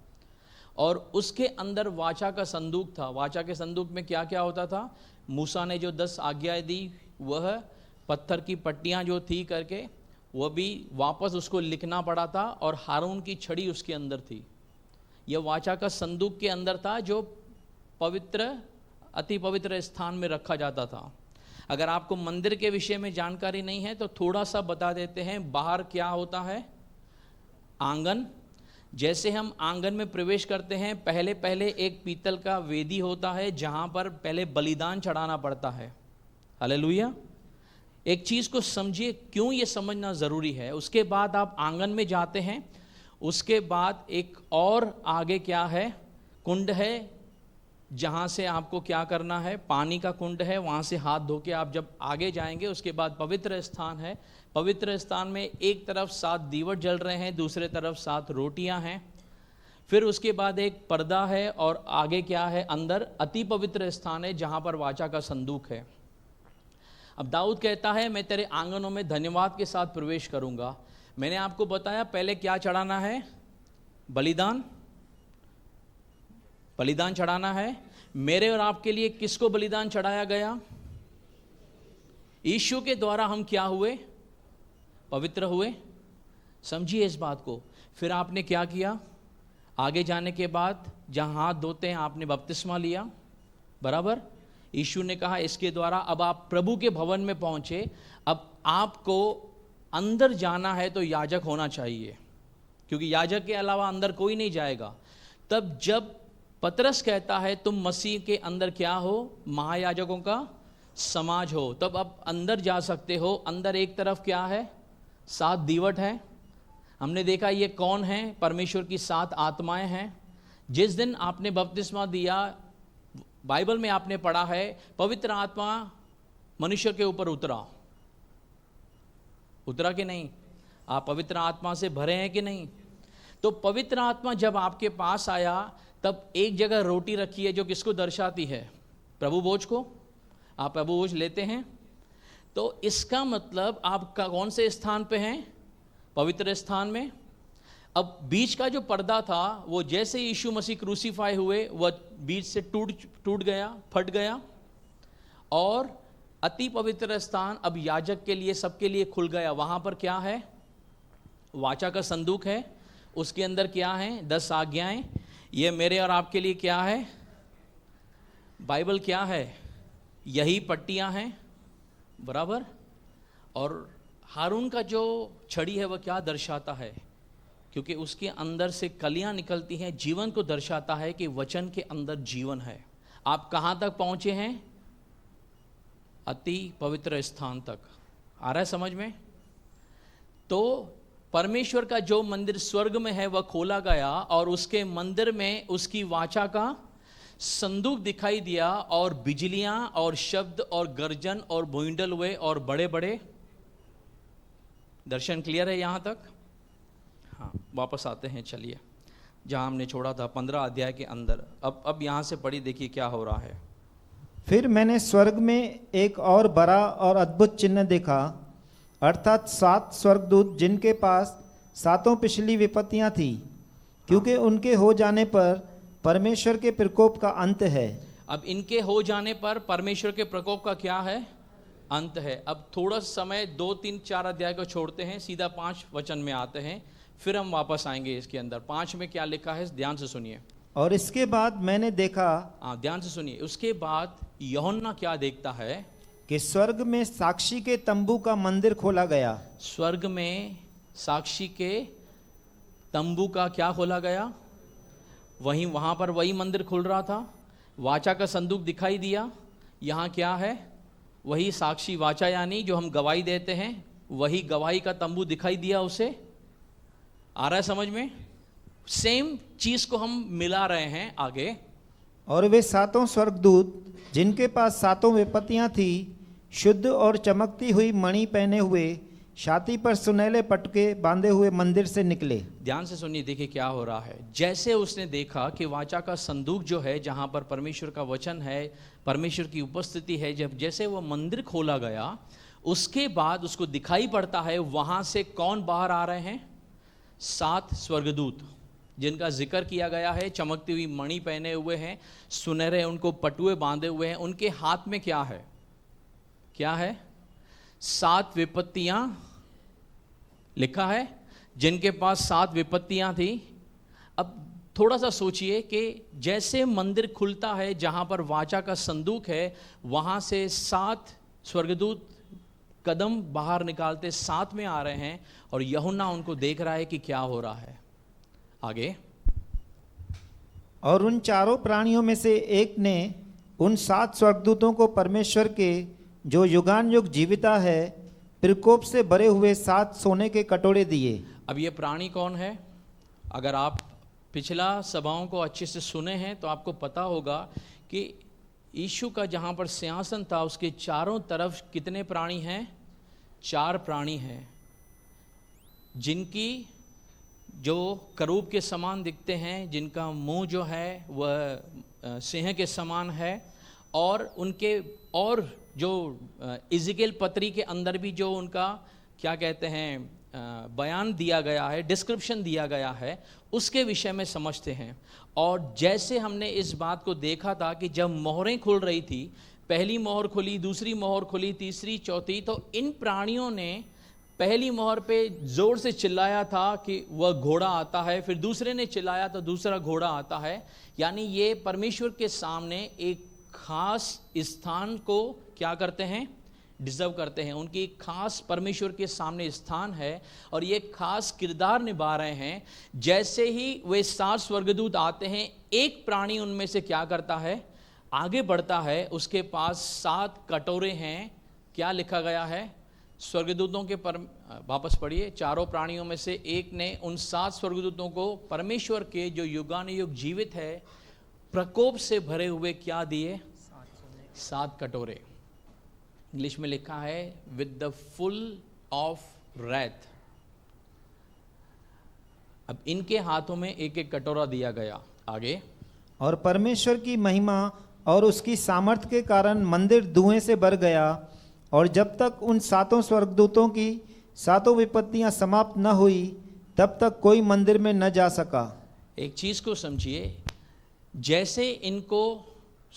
और उसके अंदर वाचा का संदूक था। वाचा के संदूक में क्या क्या होता था? मूसा ने जो 10 आज्ञाएं दी, वह पत्थर की पट्टियां जो थी करके, वह भी वापस उसको लिखना पड़ा था, और हारून की छड़ी उसके अंदर थी। यह वाचा का संदूक के अंदर था, जो पवित्र अति पवित्र स्थान में रखा जाता था। अगर आपको मंदिर के विषय में जानकारी नहीं है तो थोड़ा सा बता देते हैं। बाहर क्या होता है? आंगन। जैसे हम आंगन में प्रवेश करते हैं, पहले पहले एक पीतल का वेदी होता है जहां पर पहले बलिदान चढ़ाना पड़ता है। हालेलुया। एक चीज को समझिए, क्यों ये समझना जरूरी है। उसके बाद आप आंगन में जाते हैं, उसके बाद एक और आगे क्या है? कुंड है, जहाँ से आपको क्या करना है? पानी का कुंड है, वहाँ से हाथ धो के आप जब आगे जाएंगे, उसके बाद पवित्र स्थान है। पवित्र स्थान में एक तरफ 7 दीवट जल रहे हैं, दूसरे तरफ 7 रोटियां हैं। फिर उसके बाद एक पर्दा है, और आगे क्या है? अंदर अति पवित्र स्थान है जहाँ पर वाचा का संदूक है। अब दाऊद कहता है, मैं तेरे आंगनों में धन्यवाद के साथ प्रवेश करूँगा। मैंने आपको बताया पहले क्या चढ़ाना है? बलिदान। बलिदान चढ़ाना है। मेरे और आपके लिए किसको बलिदान चढ़ाया गया? यीशु के द्वारा हम क्या हुए? पवित्र हुए। समझिए इस बात को। फिर आपने क्या किया? आगे जाने के बाद जहां हाथ धोते हैं, आपने बपतिस्मा लिया, बराबर। यीशु ने कहा इसके द्वारा अब आप प्रभु के भवन में पहुंचे। अब आपको अंदर जाना है तो याजक होना चाहिए, क्योंकि याजक के अलावा अंदर कोई नहीं जाएगा। तब जब पतरस कहता है तुम मसीह के अंदर क्या हो? महायाजकों का समाज हो, तब आप अंदर जा सकते हो। अंदर एक तरफ क्या है? 7 दीवट है। हमने देखा ये कौन है? परमेश्वर की 7 आत्माएं हैं। जिस दिन आपने बपतिस्मा दिया, बाइबल में आपने पढ़ा है पवित्र आत्मा मनुष्य के ऊपर उतरा कि नहीं? आप पवित्र आत्मा से भरे हैं कि नहीं? तो पवित्र आत्मा जब आपके पास आया, तब एक जगह रोटी रखी है जो किसको दर्शाती है? प्रभु भोज को। आप प्रभु भोज लेते हैं, तो इसका मतलब आप कौन से स्थान पे हैं? पवित्र स्थान में। अब बीच का जो पर्दा था, वो जैसे यीशु मसीह क्रूसीफाई हुए, वह बीच से टूट गया, फट गया, और अति पवित्र स्थान अब याजक के लिए, सबके लिए खुल गया। वहां पर क्या है? वाचा का संदूक है। उसके अंदर क्या है? 10 आज्ञाएं। ये मेरे और आपके लिए क्या है? बाइबल क्या है? यही पट्टियां हैं, बराबर। और हारून का जो छड़ी है वह क्या दर्शाता है? क्योंकि उसके अंदर से कलियां निकलती हैं, जीवन को दर्शाता है कि वचन के अंदर जीवन है। आप कहां तक पहुंचे हैं? अति पवित्र स्थान तक। आ रहा है समझ में? तो परमेश्वर का जो मंदिर स्वर्ग में है वह खोला गया, और उसके मंदिर में उसकी वाचा का संदूक दिखाई दिया, और बिजलियां और शब्द और गर्जन और भूइंडल हुए, और बड़े बड़े दर्शन क्लियर है यहाँ तक? हाँ, वापस आते हैं, चलिए जहाँ हमने छोड़ा था 15 अध्याय के अंदर। अब यहाँ से पढ़ी, देखिए क्या हो रहा है। फिर मैंने स्वर्ग में एक और बड़ा और अद्भुत चिन्ह देखा, अर्थात 7 स्वर्गदूत जिनके पास 7 पिछली विपत्तियां थी, क्योंकि उनके हो जाने पर परमेश्वर के प्रकोप का अंत है। अब इनके हो जाने पर परमेश्वर के प्रकोप का क्या है? अंत है। अब थोड़ा समय 2, 3, 4 अध्याय को छोड़ते हैं, सीधा 5 वचन में आते हैं, फिर हम वापस आएंगे इसके अंदर। 5 में क्या लिखा है, ध्यान से सुनिए। और इसके बाद मैंने देखा, ध्यान से सुनिए, उसके बाद यूहन्ना क्या देखता है कि स्वर्ग में साक्षी के तंबू का मंदिर खोला गया। स्वर्ग में साक्षी के तंबू का क्या खोला गया? वहां पर वही मंदिर खुल रहा था। वाचा का संदूक दिखाई दिया। यहाँ क्या है? वही साक्षी वाचा, यानी जो हम गवाही देते हैं, वही गवाही का तंबू दिखाई दिया उसे। आ रहा है समझ में? सेम चीज को हम मिला रहे हैं आगे। और वे 7 स्वर्गदूत जिनके पास 7 विपत्तियां थी, शुद्ध और चमकती हुई मणि पहने हुए, छाती पर सुनहले पटके बांधे हुए मंदिर से निकले। ध्यान से सुनिए, देखिए क्या हो रहा है। जैसे उसने देखा कि वाचा का संदूक जो है, जहां पर परमेश्वर का वचन है, परमेश्वर की उपस्थिति है, जब जैसे वो मंदिर खोला गया, उसके बाद उसको दिखाई पड़ता है वहां से कौन बाहर आ रहे हैं? 7 स्वर्गदूत जिनका जिक्र किया गया है, चमकती हुई मणि पहने हुए हैं, सुनहरे उनको पटुए बांधे हुए हैं। उनके हाथ में क्या है? क्या है? 7 विपत्तियां लिखा है, जिनके पास 7 विपत्तियां थी। अब थोड़ा सा सोचिए कि जैसे मंदिर खुलता है जहां पर वाचा का संदूक है, वहां से 7 स्वर्गदूत कदम बाहर निकालते साथ में आ रहे हैं, और यूहन्ना उनको देख रहा है कि क्या हो रहा है। आगे, और उन 4 प्राणियों में से एक ने उन 7 स्वर्गदूतों को परमेश्वर के, जो युगान युग जीविता है, प्रकोप से भरे हुए 7 सोने के कटोरे दिए। अब ये प्राणी कौन है? अगर आप पिछला सभाओं को अच्छे से सुने हैं तो आपको पता होगा कि यीशु का जहाँ पर सिंहासन था, उसके चारों तरफ कितने प्राणी हैं? 4 प्राणी हैं, जिनकी जो करूब के समान दिखते हैं, जिनका मुंह जो है वह सिंह के समान है, और उनके, और जो इज़िकेल पत्री के अंदर भी जो उनका क्या कहते हैं बयान दिया गया है, डिस्क्रिप्शन दिया गया है, उसके विषय में समझते हैं। और जैसे हमने इस बात को देखा था कि जब मोहरें खुल रही थी, पहली मोहर खुली, दूसरी मोहर खुली, तीसरी, चौथी, तो इन प्राणियों ने पहली मोहर पे जोर से चिल्लाया था कि वह घोड़ा आता है, फिर दूसरे ने चिल्लाया तो दूसरा घोड़ा आता है। यानी ये परमेश्वर के सामने एक खास स्थान को क्या करते हैं? डिजर्व करते हैं। उनकी एक खास परमेश्वर के सामने स्थान है, और ये खास किरदार निभा रहे हैं। जैसे ही वे 7 स्वर्गदूत आते हैं, एक प्राणी उनमें से क्या करता है? आगे बढ़ता है। उसके पास 7 कटोरे हैं। क्या लिखा गया है? स्वर्गदूतों के वापस पढ़िए। 4 प्राणियों में से एक ने उन 7 स्वर्गदूतों को परमेश्वर के, जो युगानुयुग जीवित है, प्रकोप से भरे हुए क्या दिए? 7 कटोरे। इंग्लिश में लिखा है with the full of wrath. अब इनके हाथों में एक एक कटोरा दिया गया। आगे, और परमेश्वर की महिमा और उसकी सामर्थ्य के कारण मंदिर धुएं से भर गया, और जब तक उन 7 स्वर्गदूतों की 7 विपत्तियां समाप्त न हुई, तब तक कोई मंदिर में न जा सका। एक चीज को समझिए, जैसे इनको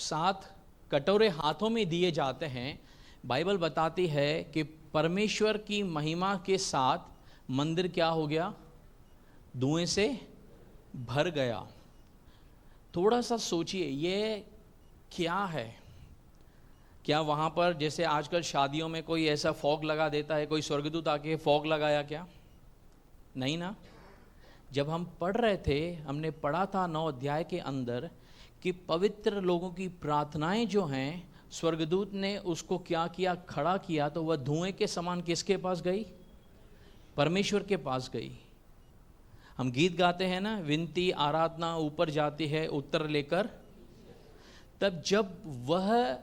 7 कटोरे हाथों में दिए जाते हैं, बाइबल बताती है कि परमेश्वर की महिमा के साथ मंदिर क्या हो गया? धुएं से भर गया। थोड़ा सा सोचिए, ये क्या है? क्या वहाँ पर जैसे आजकल शादियों में कोई ऐसा फॉग लगा देता है, कोई स्वर्गदूत आके फॉग लगाया क्या? नहीं ना। जब हम पढ़ रहे थे, हमने पढ़ा था 9 अध्याय के अंदर कि पवित्र लोगों की प्रार्थनाएं जो हैं, स्वर्गदूत ने उसको क्या किया? खड़ा किया, तो वह धुएं के समान किसके पास गई? परमेश्वर के पास गई। हम गीत गाते हैं ना, विनती आराधना ऊपर जाती है उत्तर लेकर। तब जब वह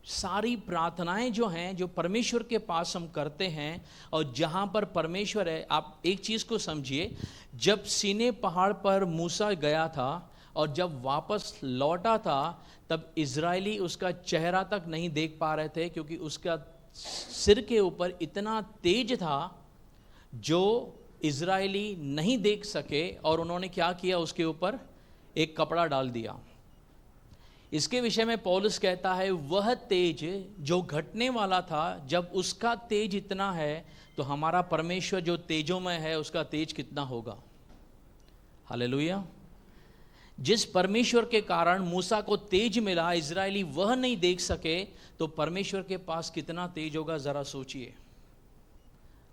सारी प्रार्थनाएं जो हैं, जो परमेश्वर के पास हम करते हैं, और जहां पर परमेश्वर है, आप एक चीज को समझिए, जब सीने पहाड़ पर मूसा गया था और जब वापस लौटा था, तब इजरायली उसका चेहरा तक नहीं देख पा रहे थे, क्योंकि उसका सिर के ऊपर इतना तेज था जो इजरायली नहीं देख सके, और उन्होंने क्या किया, उसके ऊपर एक कपड़ा डाल दिया। इसके विषय में पौलुस कहता है, वह तेज जो घटने वाला था, जब उसका तेज इतना है, तो हमारा परमेश्वर जो तेजोमय है, उसका तेज कितना होगा। हालेलुया। जिस परमेश्वर के कारण मूसा को तेज मिला, इजरायली वह नहीं देख सके, तो परमेश्वर के पास कितना तेज होगा, जरा सोचिए।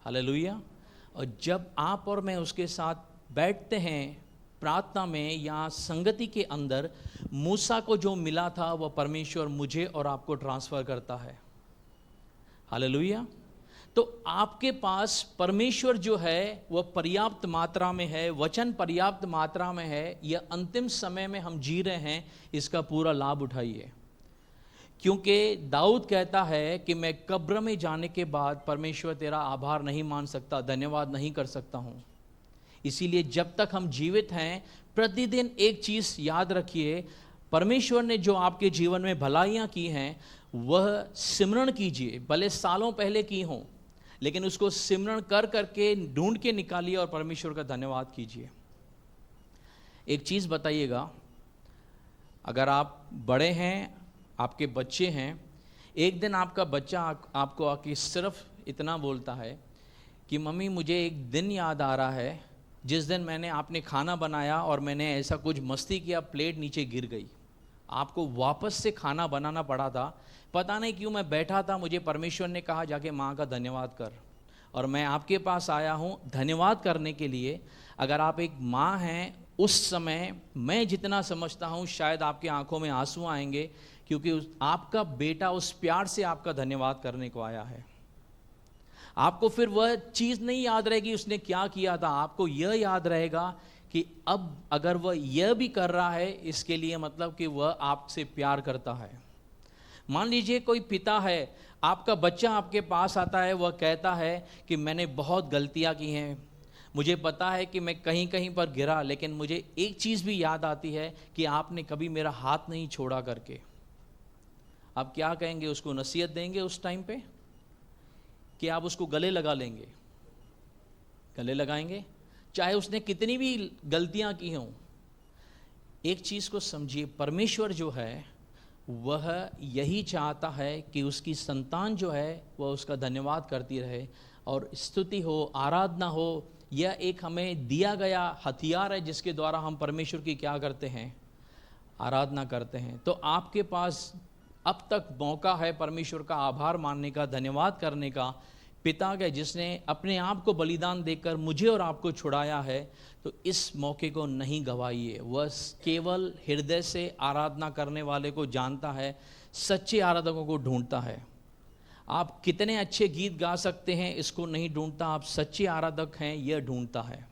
हालेलुया। और जब आप और मैं उसके साथ बैठते हैं प्रार्थना में या संगति के अंदर, मूसा को जो मिला था वह परमेश्वर मुझे और आपको ट्रांसफर करता है। हालेलुया। तो आपके पास परमेश्वर जो है वह पर्याप्त मात्रा में है, वचन पर्याप्त मात्रा में है। यह अंतिम समय में हम जी रहे हैं, इसका पूरा लाभ उठाइए। क्योंकि दाऊद कहता है कि मैं कब्र में जाने के बाद परमेश्वर तेरा आभार नहीं मान सकता, धन्यवाद नहीं कर सकता हूँ। इसीलिए जब तक हम जीवित हैं, प्रतिदिन एक चीज़ याद रखिए, परमेश्वर ने जो आपके जीवन में भलाइयाँ की हैं वह सिमरण कीजिए। भले सालों पहले की हों, लेकिन उसको सिमरण कर करके ढूंढ के निकालिए और परमेश्वर का धन्यवाद कीजिए। एक चीज़ बताइएगा, अगर आप बड़े हैं, आपके बच्चे हैं, एक दिन आपका बच्चा आपको आके सिर्फ इतना बोलता है कि मम्मी मुझे एक दिन याद आ रहा है जिस दिन मैंने आपने खाना बनाया और मैंने ऐसा कुछ मस्ती किया, प्लेट नीचे गिर गई, आपको वापस से खाना बनाना पड़ा था, पता नहीं क्यों मैं बैठा था, मुझे परमेश्वर ने कहा जाके माँ का धन्यवाद कर, और मैं आपके पास आया हूँ धन्यवाद करने के लिए। अगर आप एक माँ हैं, उस समय मैं जितना समझता हूँ शायद आपकी आंखों में आंसू आएंगे, क्योंकि आपका बेटा उस प्यार से आपका धन्यवाद करने को आया है। आपको फिर वह चीज़ नहीं याद रहेगी उसने क्या किया था, आपको यह याद रहेगा कि अब अगर वह यह भी कर रहा है, इसके लिए मतलब कि वह आपसे प्यार करता है। मान लीजिए कोई पिता है, आपका बच्चा आपके पास आता है, वह कहता है कि मैंने बहुत गलतियां की हैं, मुझे पता है कि मैं कहीं कहीं पर गिरा, लेकिन मुझे एक चीज़ भी याद आती है कि आपने कभी मेरा हाथ नहीं छोड़ा करके। आप क्या कहेंगे, उसको नसीहत देंगे उस टाइम पे, कि आप उसको गले लगा लेंगे? गले लगाएंगे, चाहे उसने कितनी भी गलतियां की हों। एक चीज़ को समझिए, परमेश्वर जो है वह यही चाहता है कि उसकी संतान जो है वह उसका धन्यवाद करती रहे, और स्तुति हो, आराधना हो, यह एक हमें दिया गया हथियार है जिसके द्वारा हम परमेश्वर की क्या करते हैं, आराधना करते हैं। तो आपके पास अब तक मौका है परमेश्वर का आभार मानने का, धन्यवाद करने का, पिता के जिसने अपने आप को बलिदान देकर मुझे और आपको छुड़ाया है। तो इस मौके को नहीं गवाइए। वह केवल हृदय से आराधना करने वाले को जानता है, सच्चे आराधकों को ढूंढता है। आप कितने अच्छे गीत गा सकते हैं इसको नहीं ढूंढता, आप सच्चे आराधक हैं यह ढूंढता है।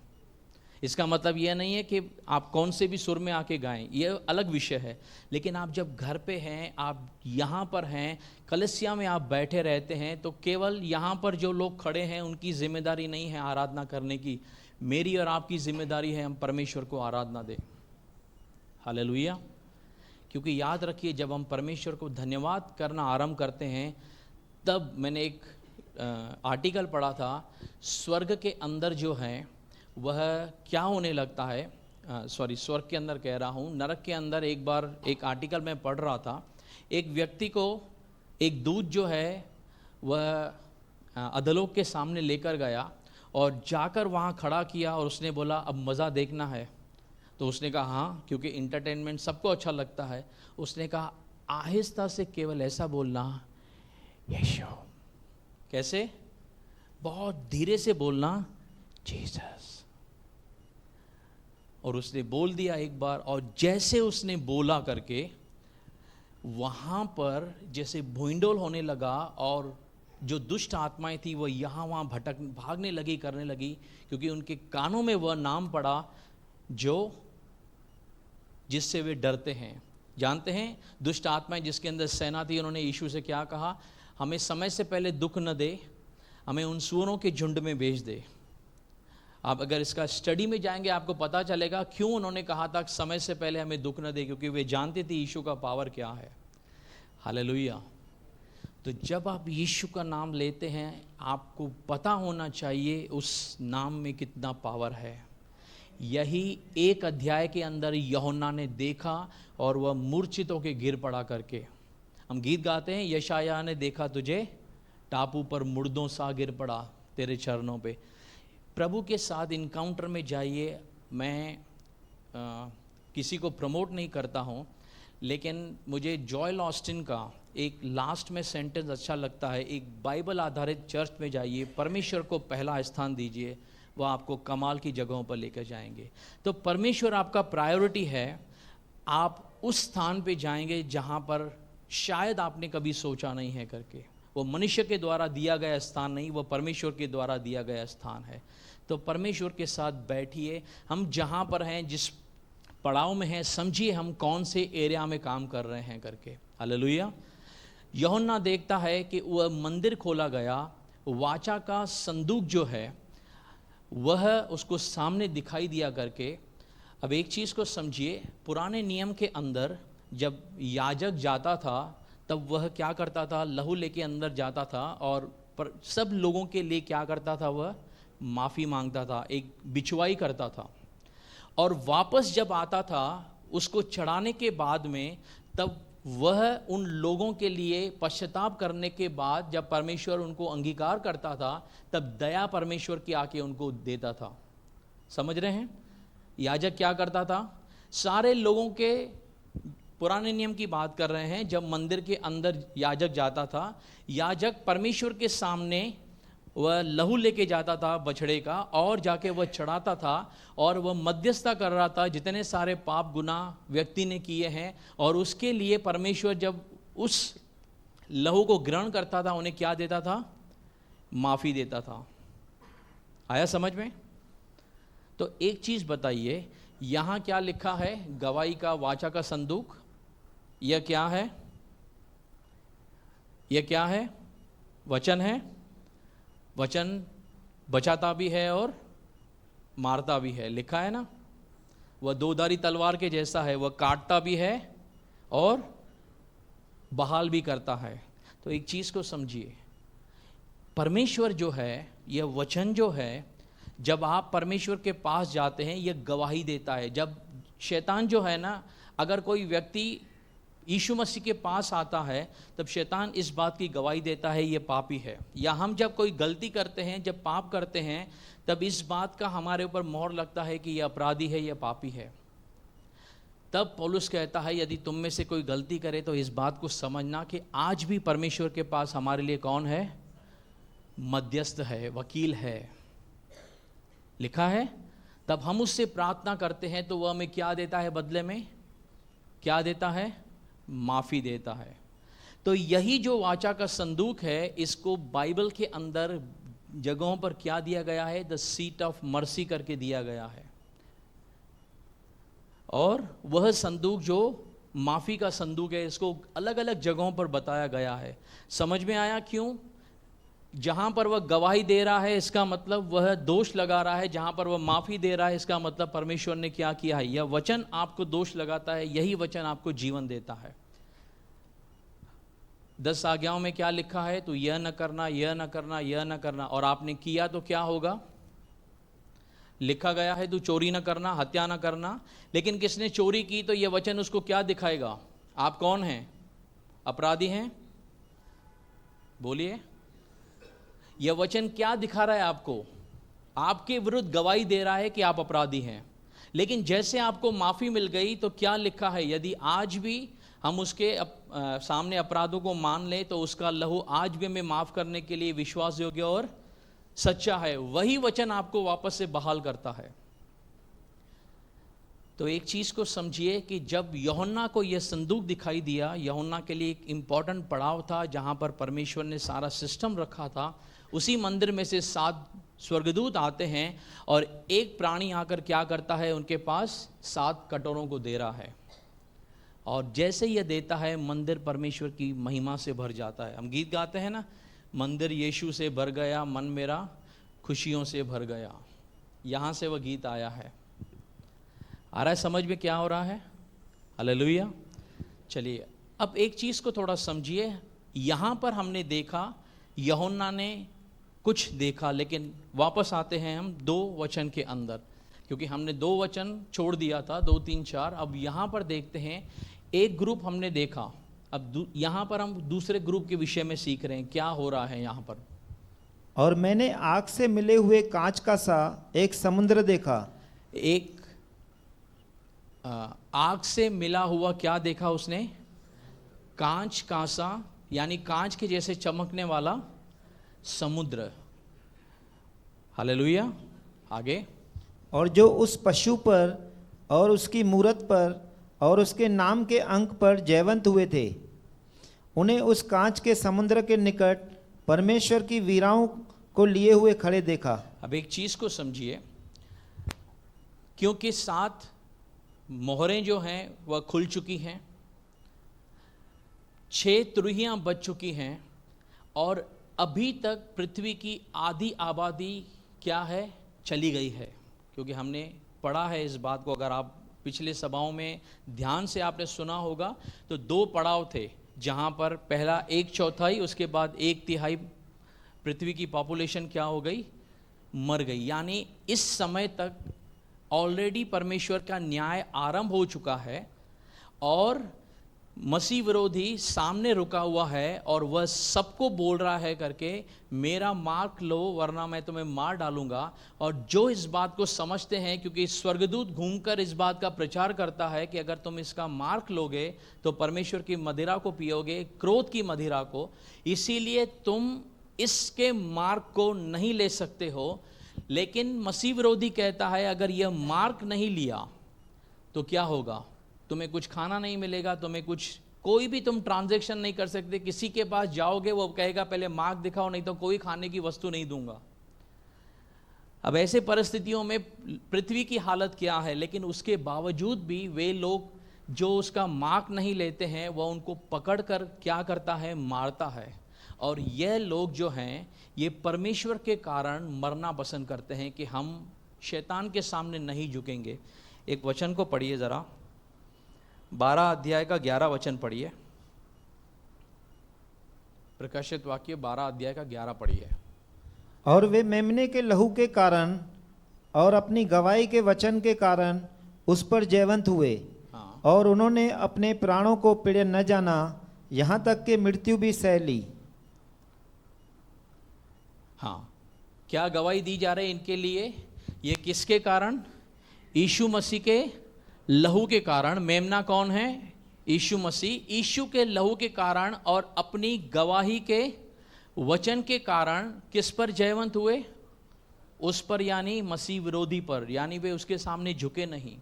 इसका मतलब यह नहीं है कि आप कौन से भी सुर में आके गाएं, यह अलग विषय है। लेकिन आप जब घर पे हैं, आप यहाँ पर हैं, कलीसिया में आप बैठे रहते हैं, तो केवल यहाँ पर जो लोग खड़े हैं उनकी जिम्मेदारी नहीं है आराधना करने की, मेरी और आपकी जिम्मेदारी है हम परमेश्वर को आराधना दें। हालेलुया। क्योंकि याद रखिए, जब हम परमेश्वर को धन्यवाद करना आरंभ करते हैं, तब मैंने एक आर्टिकल पढ़ा था, स्वर्ग के अंदर जो है वह क्या होने लगता है, स्वर्ग के अंदर कह रहा हूँ, नरक के अंदर। एक बार एक आर्टिकल में पढ़ रहा था, एक व्यक्ति को एक दूत जो है वह अधोलोक के सामने लेकर गया और जाकर वहाँ खड़ा किया, और उसने बोला अब मज़ा देखना है। तो उसने कहा हाँ, क्योंकि इंटरटेनमेंट सबको अच्छा लगता है। उसने कहा आहिस्ता से केवल ऐसा बोलना, यीशु। कैसे? बहुत धीरे से बोलना, जीसस। और उसने बोल दिया एक बार, और जैसे उसने बोला करके वहाँ पर जैसे भूइंडोल होने लगा, और जो दुष्ट आत्माएं थी वो यहाँ वहाँ भागने लगी, करने लगी, क्योंकि उनके कानों में वह नाम पड़ा जो जिससे वे डरते हैं। जानते हैं दुष्ट आत्माएं जिसके अंदर सेना थी, उन्होंने यीशु से क्या कहा, हमें समय से पहले दुख न दे, हमें उन सूअरों के झुंड में भेज दे। आप अगर इसका स्टडी में जाएंगे आपको पता चलेगा क्यों उन्होंने कहा था समय से पहले हमें दुख न दे, क्योंकि वे जानते थे यीशु का पावर क्या है। हालेलुया। तो जब आप यीशु का नाम लेते हैं आपको पता होना चाहिए उस नाम में कितना पावर है। यही एक अध्याय के अंदर यूहन्ना ने देखा और वह मूर्छित होकर गिर पड़ा करके। हम गीत गाते हैं, यशायाह ने देखा तुझे टापू पर मुर्दों सा गिर पड़ा तेरे चरणों पे। प्रभु के साथ इनकाउंटर में जाइए। मैं किसी को प्रमोट नहीं करता हूँ, लेकिन मुझे जॉयल ऑस्टिन का एक लास्ट में सेंटेंस अच्छा लगता है। एक बाइबल आधारित चर्च में जाइए, परमेश्वर को पहला स्थान दीजिए, वह आपको कमाल की जगहों पर लेकर जाएंगे। तो परमेश्वर आपका प्रायोरिटी है। आप उस स्थान पे जाएंगे जहाँ पर शायद आपने कभी सोचा नहीं है करके। वो मनुष्य के द्वारा दिया गया स्थान नहीं, वो परमेश्वर के द्वारा दिया गया स्थान है। तो परमेश्वर के साथ बैठिए। हम जहाँ पर हैं, जिस पड़ाव में हैं, समझिए हम कौन से एरिया में काम कर रहे हैं करके। हालेलुया। यूहन्ना देखता है कि वह मंदिर खोला गया, वाचा का संदूक जो है वह उसको सामने दिखाई दिया करके। अब एक चीज़ को समझिए, पुराने नियम के अंदर जब याजक जाता था तब वह क्या करता था, लहू लेके अंदर जाता था और पर सब लोगों के लिए क्या करता था, वह माफ़ी मांगता था, एक बिछवाई करता था। और वापस जब आता था उसको चढ़ाने के बाद में, तब वह उन लोगों के लिए पश्चाताप करने के बाद जब परमेश्वर उनको अंगीकार करता था तब दया परमेश्वर की आके उनको देता था। समझ रहे हैं? याजक क्या करता था, सारे लोगों के, पुराने नियम की बात कर रहे हैं, जब मंदिर के अंदर याजक जाता था, याजक परमेश्वर के सामने वह लहू लेके जाता था बछड़े का और जाके वह चढ़ाता था और वह मध्यस्थता कर रहा था जितने सारे पाप गुनाह व्यक्ति ने किए हैं। और उसके लिए परमेश्वर जब उस लहू को ग्रहण करता था उन्हें क्या देता था, माफ़ी देता था। आया समझ में? तो एक चीज़ बताइए, यहाँ क्या लिखा है, गवाही का वाचा का संदूक, यह क्या है? यह क्या है? वचन है। वचन बचाता भी है और मारता भी है, लिखा है ना। वह दोधारी तलवार के जैसा है, वह काटता भी है और बहाल भी करता है। तो एक चीज़ को समझिए, परमेश्वर जो है, यह वचन जो है, जब आप परमेश्वर के पास जाते हैं यह गवाही देता है। जब शैतान जो है ना, अगर कोई व्यक्ति यीशु मसीह के पास आता है तब शैतान इस बात की गवाही देता है ये पापी है। या हम जब कोई गलती करते हैं, जब पाप करते हैं, तब इस बात का हमारे ऊपर मोहर लगता है कि ये अपराधी है, ये पापी है। तब पौलुस कहता है यदि तुम में से कोई गलती करे तो इस बात को समझना कि आज भी परमेश्वर के पास हमारे लिए कौन है, मध्यस्थ है, वकील है, लिखा है। तब हम उससे प्रार्थना करते हैं तो वह हमें क्या देता है बदले में? क्या देता है? माफ़ी देता है। तो यही जो वाचा का संदूक है, इसको बाइबल के अंदर जगहों पर क्या दिया गया है, द सीट ऑफ मर्सी करके दिया गया है। और वह संदूक जो माफ़ी का संदूक है, इसको अलग अलग जगहों पर बताया गया है। समझ में आया क्यों? जहाँ पर वह गवाही दे रहा है इसका मतलब वह दोष लगा रहा है, जहाँ पर वह माफ़ी दे रहा है इसका मतलब परमेश्वर ने क्या किया है। यह वचन आपको दोष लगाता है, यही वचन आपको जीवन देता है। 10 आज्ञाओं में क्या लिखा है? तो यह न करना, यह न करना, यह न करना, और आपने किया तो क्या होगा? लिखा गया है तू चोरी न करना, हत्या न करना। लेकिन किसने चोरी की तो यह वचन उसको क्या दिखाएगा? आप कौन हैं? अपराधी हैं? बोलिए। यह वचन क्या दिखा रहा है आपको? आपके विरुद्ध गवाही दे रहा है कि आप अपराधी हैं। लेकिन जैसे आपको माफ़ी मिल गई तो क्या लिखा है? यदि आज भी हम उसके सामने अपराधों को मान लें तो उसका लहू आज भी हमें माफ़ करने के लिए विश्वास योग्य और सच्चा है। वही वचन आपको वापस से बहाल करता है। तो एक चीज़ को समझिए कि जब यूहन्ना को यह संदूक दिखाई दिया, यूहन्ना के लिए एक इम्पॉर्टेंट पड़ाव था जहाँ पर परमेश्वर ने सारा सिस्टम रखा था। उसी मंदिर में से 7 स्वर्गदूत आते हैं और एक प्राणी आकर क्या करता है, उनके पास 7 कटोरों को दे रहा है। और जैसे यह देता है मंदिर परमेश्वर की महिमा से भर जाता है। हम गीत गाते हैं ना, मंदिर यीशु से भर गया, मन मेरा खुशियों से भर गया। यहाँ से वह गीत आया है। आ रहा है समझ में क्या हो रहा है? हालेलुया। चलिए अब एक चीज़ को थोड़ा समझिए। यहाँ पर हमने देखा, यूहन्ना ने कुछ देखा, लेकिन वापस आते हैं हम 2 वचन के अंदर, क्योंकि हमने 2 वचन छोड़ दिया था, 2, 3, 4। अब यहाँ पर देखते हैं, एक ग्रुप हमने देखा, अब यहाँ पर हम दूसरे ग्रुप के विषय में सीख रहे हैं क्या हो रहा है यहाँ पर। और मैंने आग से मिले हुए कांच का सा एक समुद्र देखा। एक आग से मिला हुआ क्या देखा उसने? कांच का सा, यानी कांच के जैसे चमकने वाला समुद्र। हालेलुया। आगे। और जो उस पशु पर और उसकी मूरत पर और उसके नाम के अंक पर जयवंत हुए थे, उन्हें उस कांच के समुद्र के निकट परमेश्वर की वीराओं को लिए हुए खड़े देखा। अब एक चीज़ को समझिए, क्योंकि 7 मोहरें जो हैं वह खुल चुकी हैं, 6 तुरहियां बज चुकी हैं, और अभी तक पृथ्वी की आधी आबादी क्या है? चली गई है। क्योंकि हमने पढ़ा है इस बात को, अगर आप पिछले सभाओं में ध्यान से आपने सुना होगा तो 2 पड़ाव थे, जहां पर पहला 1/4, उसके बाद 1/3 पृथ्वी की पॉपुलेशन क्या हो गई? मर गई। यानी इस समय तक ऑलरेडी परमेश्वर का न्याय आरंभ हो चुका है और मसीह विरोधी सामने रुका हुआ है, और वह सबको बोल रहा है करके, मेरा मार्क लो वरना मैं तुम्हें मार डालूंगा। और जो इस बात को समझते हैं, क्योंकि स्वर्गदूत घूमकर इस बात का प्रचार करता है कि अगर तुम इसका मार्क लोगे तो परमेश्वर की मदिरा को पियोगे, क्रोध की मदिरा को, इसीलिए तुम इसके मार्क को नहीं ले सकते हो। लेकिन मसीह विरोधी कहता है अगर यह मार्क नहीं लिया तो क्या होगा? तुम्हें कुछ खाना नहीं मिलेगा, तुम्हें कुछ, कोई भी तुम ट्रांजैक्शन नहीं कर सकते। किसी के पास जाओगे वो कहेगा पहले मार्क दिखाओ, नहीं तो कोई खाने की वस्तु नहीं दूंगा। अब ऐसे परिस्थितियों में पृथ्वी की हालत क्या है? लेकिन उसके बावजूद भी वे लोग जो उसका मार्क नहीं लेते हैं, वह उनको पकड़कर क्या करता है? मारता है। और यह लोग जो हैं, ये परमेश्वर के कारण मरना पसंद करते हैं कि हम शैतान के सामने नहीं झुकेंगे। एक वचन को पढ़िए ज़रा, 12 अध्याय का 11 वचन पढ़िए। प्रकाशित वाक्य 12 अध्याय का 11 पढ़िए। और वे मेमने के लहू के कारण और अपनी गवाही के वचन के कारण उस पर जयवंत हुए। हाँ। और उन्होंने अपने प्राणों को पीड़े न जाना, यहाँ तक कि मृत्यु भी सह ली। हाँ, क्या गवाही दी जा रही इनके लिए? ये किसके कारण? यीशु मसीह के लहू के कारण। मेमना कौन है? यीशु मसीह। यीशु के लहू के कारण और अपनी गवाही के वचन के कारण किस पर जयवंत हुए? उस पर, यानी मसीह विरोधी पर। यानी वे उसके सामने झुके नहीं।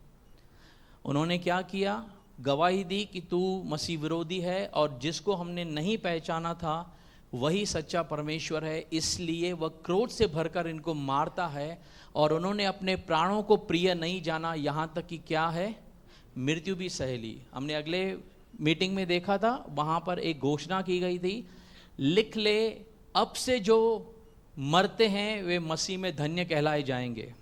उन्होंने क्या किया? गवाही दी कि तू मसीह विरोधी है, और जिसको हमने नहीं पहचाना था वही सच्चा परमेश्वर है। इसलिए वह क्रोध से भरकर इनको मारता है, और उन्होंने अपने प्राणों को प्रिय नहीं जाना, यहाँ तक कि क्या है? मृत्यु भी सह ली। हमने अगले मीटिंग में देखा था, वहाँ पर एक घोषणा की गई थी, लिख ले अब से जो मरते हैं वे मसीह में धन्य कहलाए जाएंगे।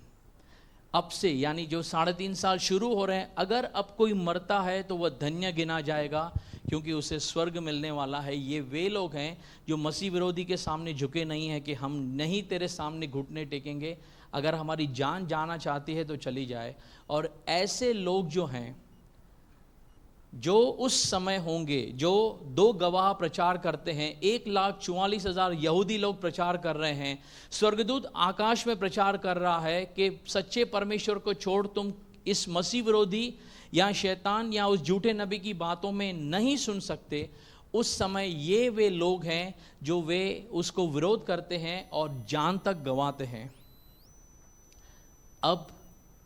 अब से, यानी जो 3.5 साल शुरू हो रहे हैं, अगर अब कोई मरता है तो वह धन्य गिना जाएगा, क्योंकि उसे स्वर्ग मिलने वाला है। ये वे लोग हैं जो मसीह विरोधी के सामने झुके नहीं हैं कि हम नहीं तेरे सामने घुटने टेकेंगे, अगर हमारी जान जाना चाहती है तो चली जाए। और ऐसे लोग जो हैं, जो उस समय होंगे, जो 2 गवाह प्रचार करते हैं, 1,44,000 यहूदी लोग प्रचार कर रहे हैं। स्वर्गदूत आकाश में प्रचार कर रहा है कि सच्चे परमेश्वर को छोड़ तुम इस मसीह विरोधी या शैतान या उस झूठे नबी की बातों में नहीं सुन सकते। उस समय ये वे लोग हैं जो वे उसको विरोध करते हैं और जान तक गंवाते हैं। अब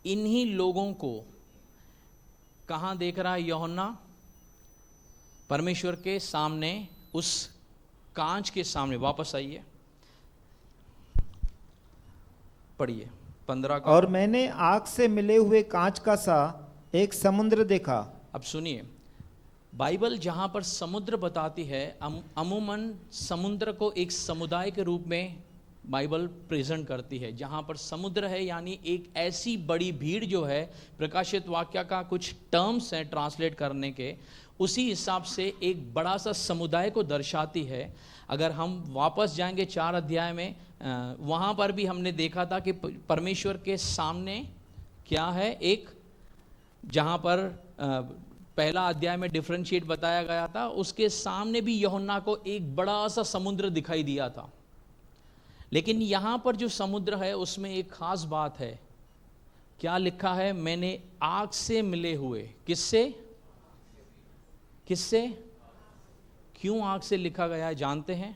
इन्हीं लोगों को कहाँ देख रहा है यूहन्ना? परमेश्वर के सामने, उस कांच के सामने। वापस आइए, पढ़िए 15 का। और मैंने आग से मिले हुए कांच का सा एक समुद्र देखा। अब सुनिए, बाइबल जहाँ पर समुद्र बताती है, अमूमन समुद्र को एक समुदाय के रूप में बाइबल प्रेजेंट करती है। जहाँ पर समुद्र है यानी एक ऐसी बड़ी भीड़ जो है, प्रकाशित वाक्य का कुछ टर्म्स हैं ट्रांसलेट करने के, उसी हिसाब से एक बड़ा सा समुदाय को दर्शाती है। अगर हम वापस जाएंगे 4 अध्याय में, वहाँ पर भी हमने देखा था कि परमेश्वर के सामने क्या है, एक जहाँ पर पहला अध्याय में डिफरेंशिएट बताया गया था, उसके सामने भी यूहन्ना को एक बड़ा सा समुद्र दिखाई दिया था। लेकिन यहाँ पर जो समुद्र है उसमें एक खास बात है। क्या लिखा है? मैंने आग से मिले हुए। किससे? किससे? क्यों आग से लिखा गया है जानते हैं?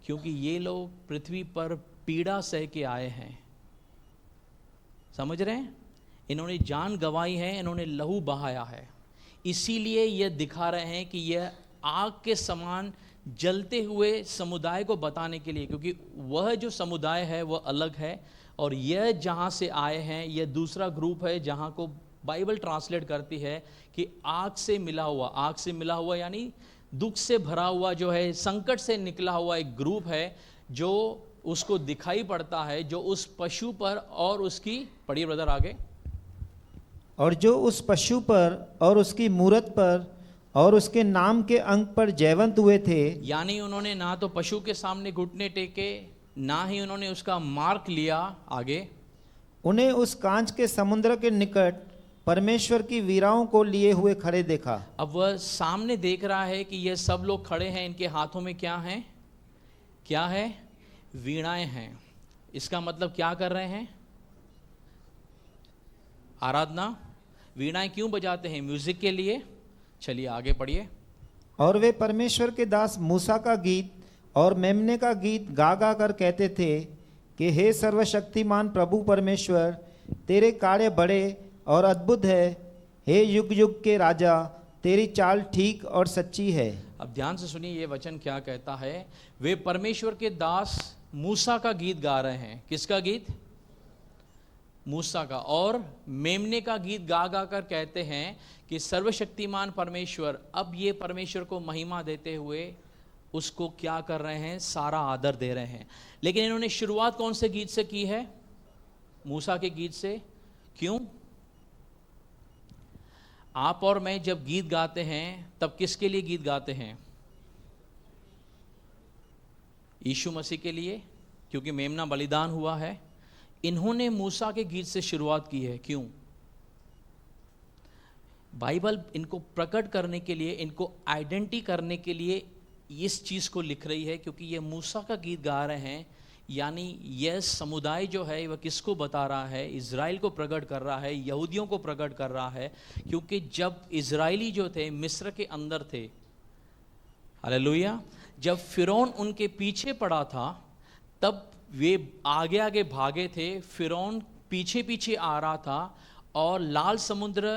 क्योंकि ये लोग पृथ्वी पर पीड़ा सह के आए हैं। समझ रहे हैं? इन्होंने जान गंवाई है, इन्होंने लहू बहाया है। इसीलिए यह दिखा रहे हैं कि यह आग के समान जलते हुए समुदाय को बताने के लिए, क्योंकि वह जो समुदाय है वह अलग है और यह जहाँ से आए हैं यह दूसरा ग्रुप है, जहाँ को बाइबल ट्रांसलेट करती है कि आग से मिला हुआ। आग से मिला हुआ यानी दुख से भरा हुआ जो है, संकट से निकला हुआ एक ग्रुप है जो उसको दिखाई पड़ता है, जो उस पशु पर और उसकी, पढ़िए ब्रदर आगे, और जो उस पशु पर और उसकी मूरत पर और उसके नाम के अंक पर जयवंत हुए थे। यानी उन्होंने ना तो पशु के सामने घुटने टेके, ना ही उन्होंने उसका मार्क लिया। आगे, उन्हें उस कांच के समुद्र के निकट परमेश्वर की वीराओं को लिए हुए खड़े देखा। अब वह सामने देख रहा है कि ये सब लोग खड़े हैं, इनके हाथों में क्या है? क्या है? वीणाएं हैं। इसका मतलब क्या कर रहे हैं? आराधना। वीणाएं क्यों बजाते हैं? म्यूजिक के लिए। चलिए आगे पढ़िए। और वे परमेश्वर के दास मूसा का गीत और मेमने का गीत गा गा कर कहते थे कि हे सर्वशक्तिमान प्रभु परमेश्वर, तेरे कार्य बड़े और अद्भुत है। हे युग युग के राजा, तेरी चाल ठीक और सच्ची है। अब ध्यान से सुनिए ये वचन क्या कहता है। वे परमेश्वर के दास मूसा का गीत गा रहे हैं। किसका गीत? मूसा का। और मेमने का गीत गा गा कर कहते हैं कि सर्वशक्तिमान परमेश्वर, अब ये परमेश्वर को महिमा देते हुए उसको क्या कर रहे हैं? सारा आदर दे रहे हैं। लेकिन इन्होंने शुरुआत कौन से गीत से की है? मूसा के गीत से। क्यों? आप और मैं जब गीत गाते हैं तब किसके लिए गीत गाते हैं? यीशु मसीह के लिए, क्योंकि मेमना बलिदान हुआ है। इन्होंने मूसा के गीत से शुरुआत की है। क्यों? बाइबल इनको प्रकट करने के लिए, इनको आइडेंटिटी करने के लिए इस चीज़ को लिख रही है, क्योंकि ये मूसा का गीत गा रहे हैं। यानी यह समुदाय जो है वह किसको बता रहा है? इज़राइल को प्रकट कर रहा है, यहूदियों को प्रकट कर रहा है। क्योंकि जब इज़राइली जो थे मिस्र के अंदर थे, हालेलुया, जब फिरौन उनके पीछे पड़ा था तब वे आगे आगे भागे थे, फिरौन पीछे पीछे आ रहा था और लाल समुद्र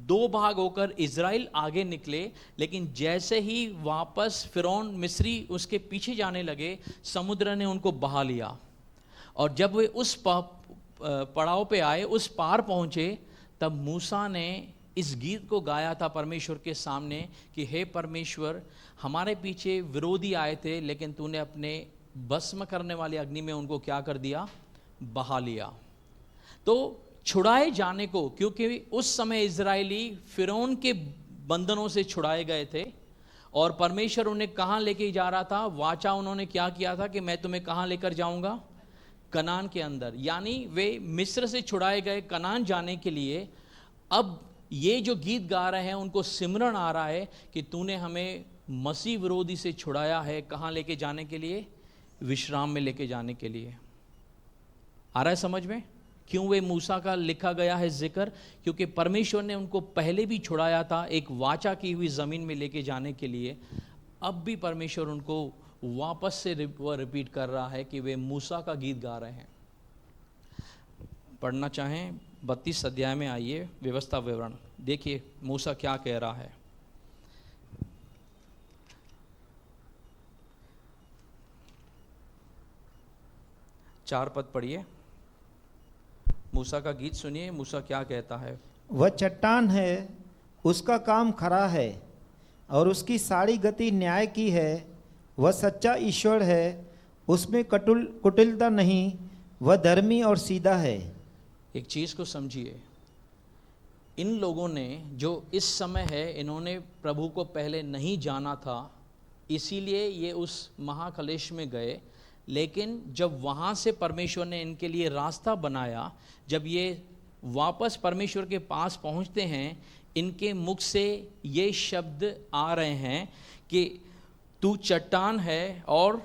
2 भाग होकर इज़राइल आगे निकले। लेकिन जैसे ही वापस फिरौन मिस्री उसके पीछे जाने लगे, समुद्र ने उनको बहा लिया। और जब वे उस पड़ाव पे आए, उस पार पहुँचे, तब मूसा ने इस गीत को गाया था परमेश्वर के सामने कि हे परमेश्वर, हमारे पीछे विरोधी आए थे लेकिन तूने अपने भस्म करने वाली अग्नि में उनको क्या कर दिया? बहा लिया। तो छुड़ाए जाने को, क्योंकि उस समय इजरायली फिरौन के बंधनों से छुड़ाए गए थे और परमेश्वर उन्हें कहाँ लेके जा रहा था? वाचा उन्होंने क्या किया था कि मैं तुम्हें कहाँ लेकर जाऊंगा? कनान के अंदर। यानी वे मिस्र से छुड़ाए गए कनान जाने के लिए अब ये जो गीत गा रहे हैं उनको सिमरन आ रहा है कि तूने हमें मसीह विरोधी से छुड़ाया है। कहाँ लेके जाने के लिए? विश्राम में लेके जाने के लिए। आ रहा है समझ में? क्यों वे मूसा का लिखा गया है जिक्र? क्योंकि परमेश्वर ने उनको पहले भी छुड़ाया था एक वाचा की हुई ज़मीन में लेके जाने के लिए। अब भी परमेश्वर उनको वापस से रिपीट कर रहा है कि वे मूसा का गीत गा रहे हैं। पढ़ना चाहें 32 अध्याय में आइए, व्यवस्था विवरण देखिए मूसा क्या कह रहा है। चार पद पढ़िए, मूसा का गीत सुनिए, मूसा क्या कहता है। वह चट्टान है उसका काम खरा है और उसकी सारी गति न्याय की है। वह सच्चा ईश्वर है, उसमें कुटिलता नहीं, वह धर्मी और सीधा है। एक चीज़ को समझिए, इन लोगों ने जो इस समय है, इन्होंने प्रभु को पहले नहीं जाना था, इसीलिए ये उस महाक्लेश में गए। लेकिन जब वहाँ से परमेश्वर ने इनके लिए रास्ता बनाया, जब ये वापस परमेश्वर के पास पहुँचते हैं, इनके मुख से ये शब्द आ रहे हैं कि तू चट्टान है और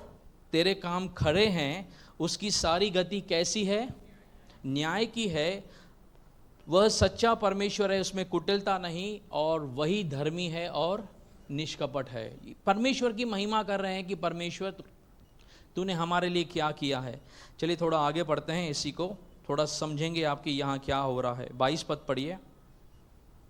तेरे काम खड़े हैं, उसकी सारी गति कैसी है? न्याय की है। वह सच्चा परमेश्वर है, उसमें कुटिलता नहीं, और वही धर्मी है और निष्कपट है। परमेश्वर की महिमा कर रहे हैं कि परमेश्वर तूने हमारे लिए क्या किया है। चलिए थोड़ा आगे पढ़ते हैं, इसी को थोड़ा समझेंगे आपकी यहाँ क्या हो रहा है। 22 पद पढ़िए,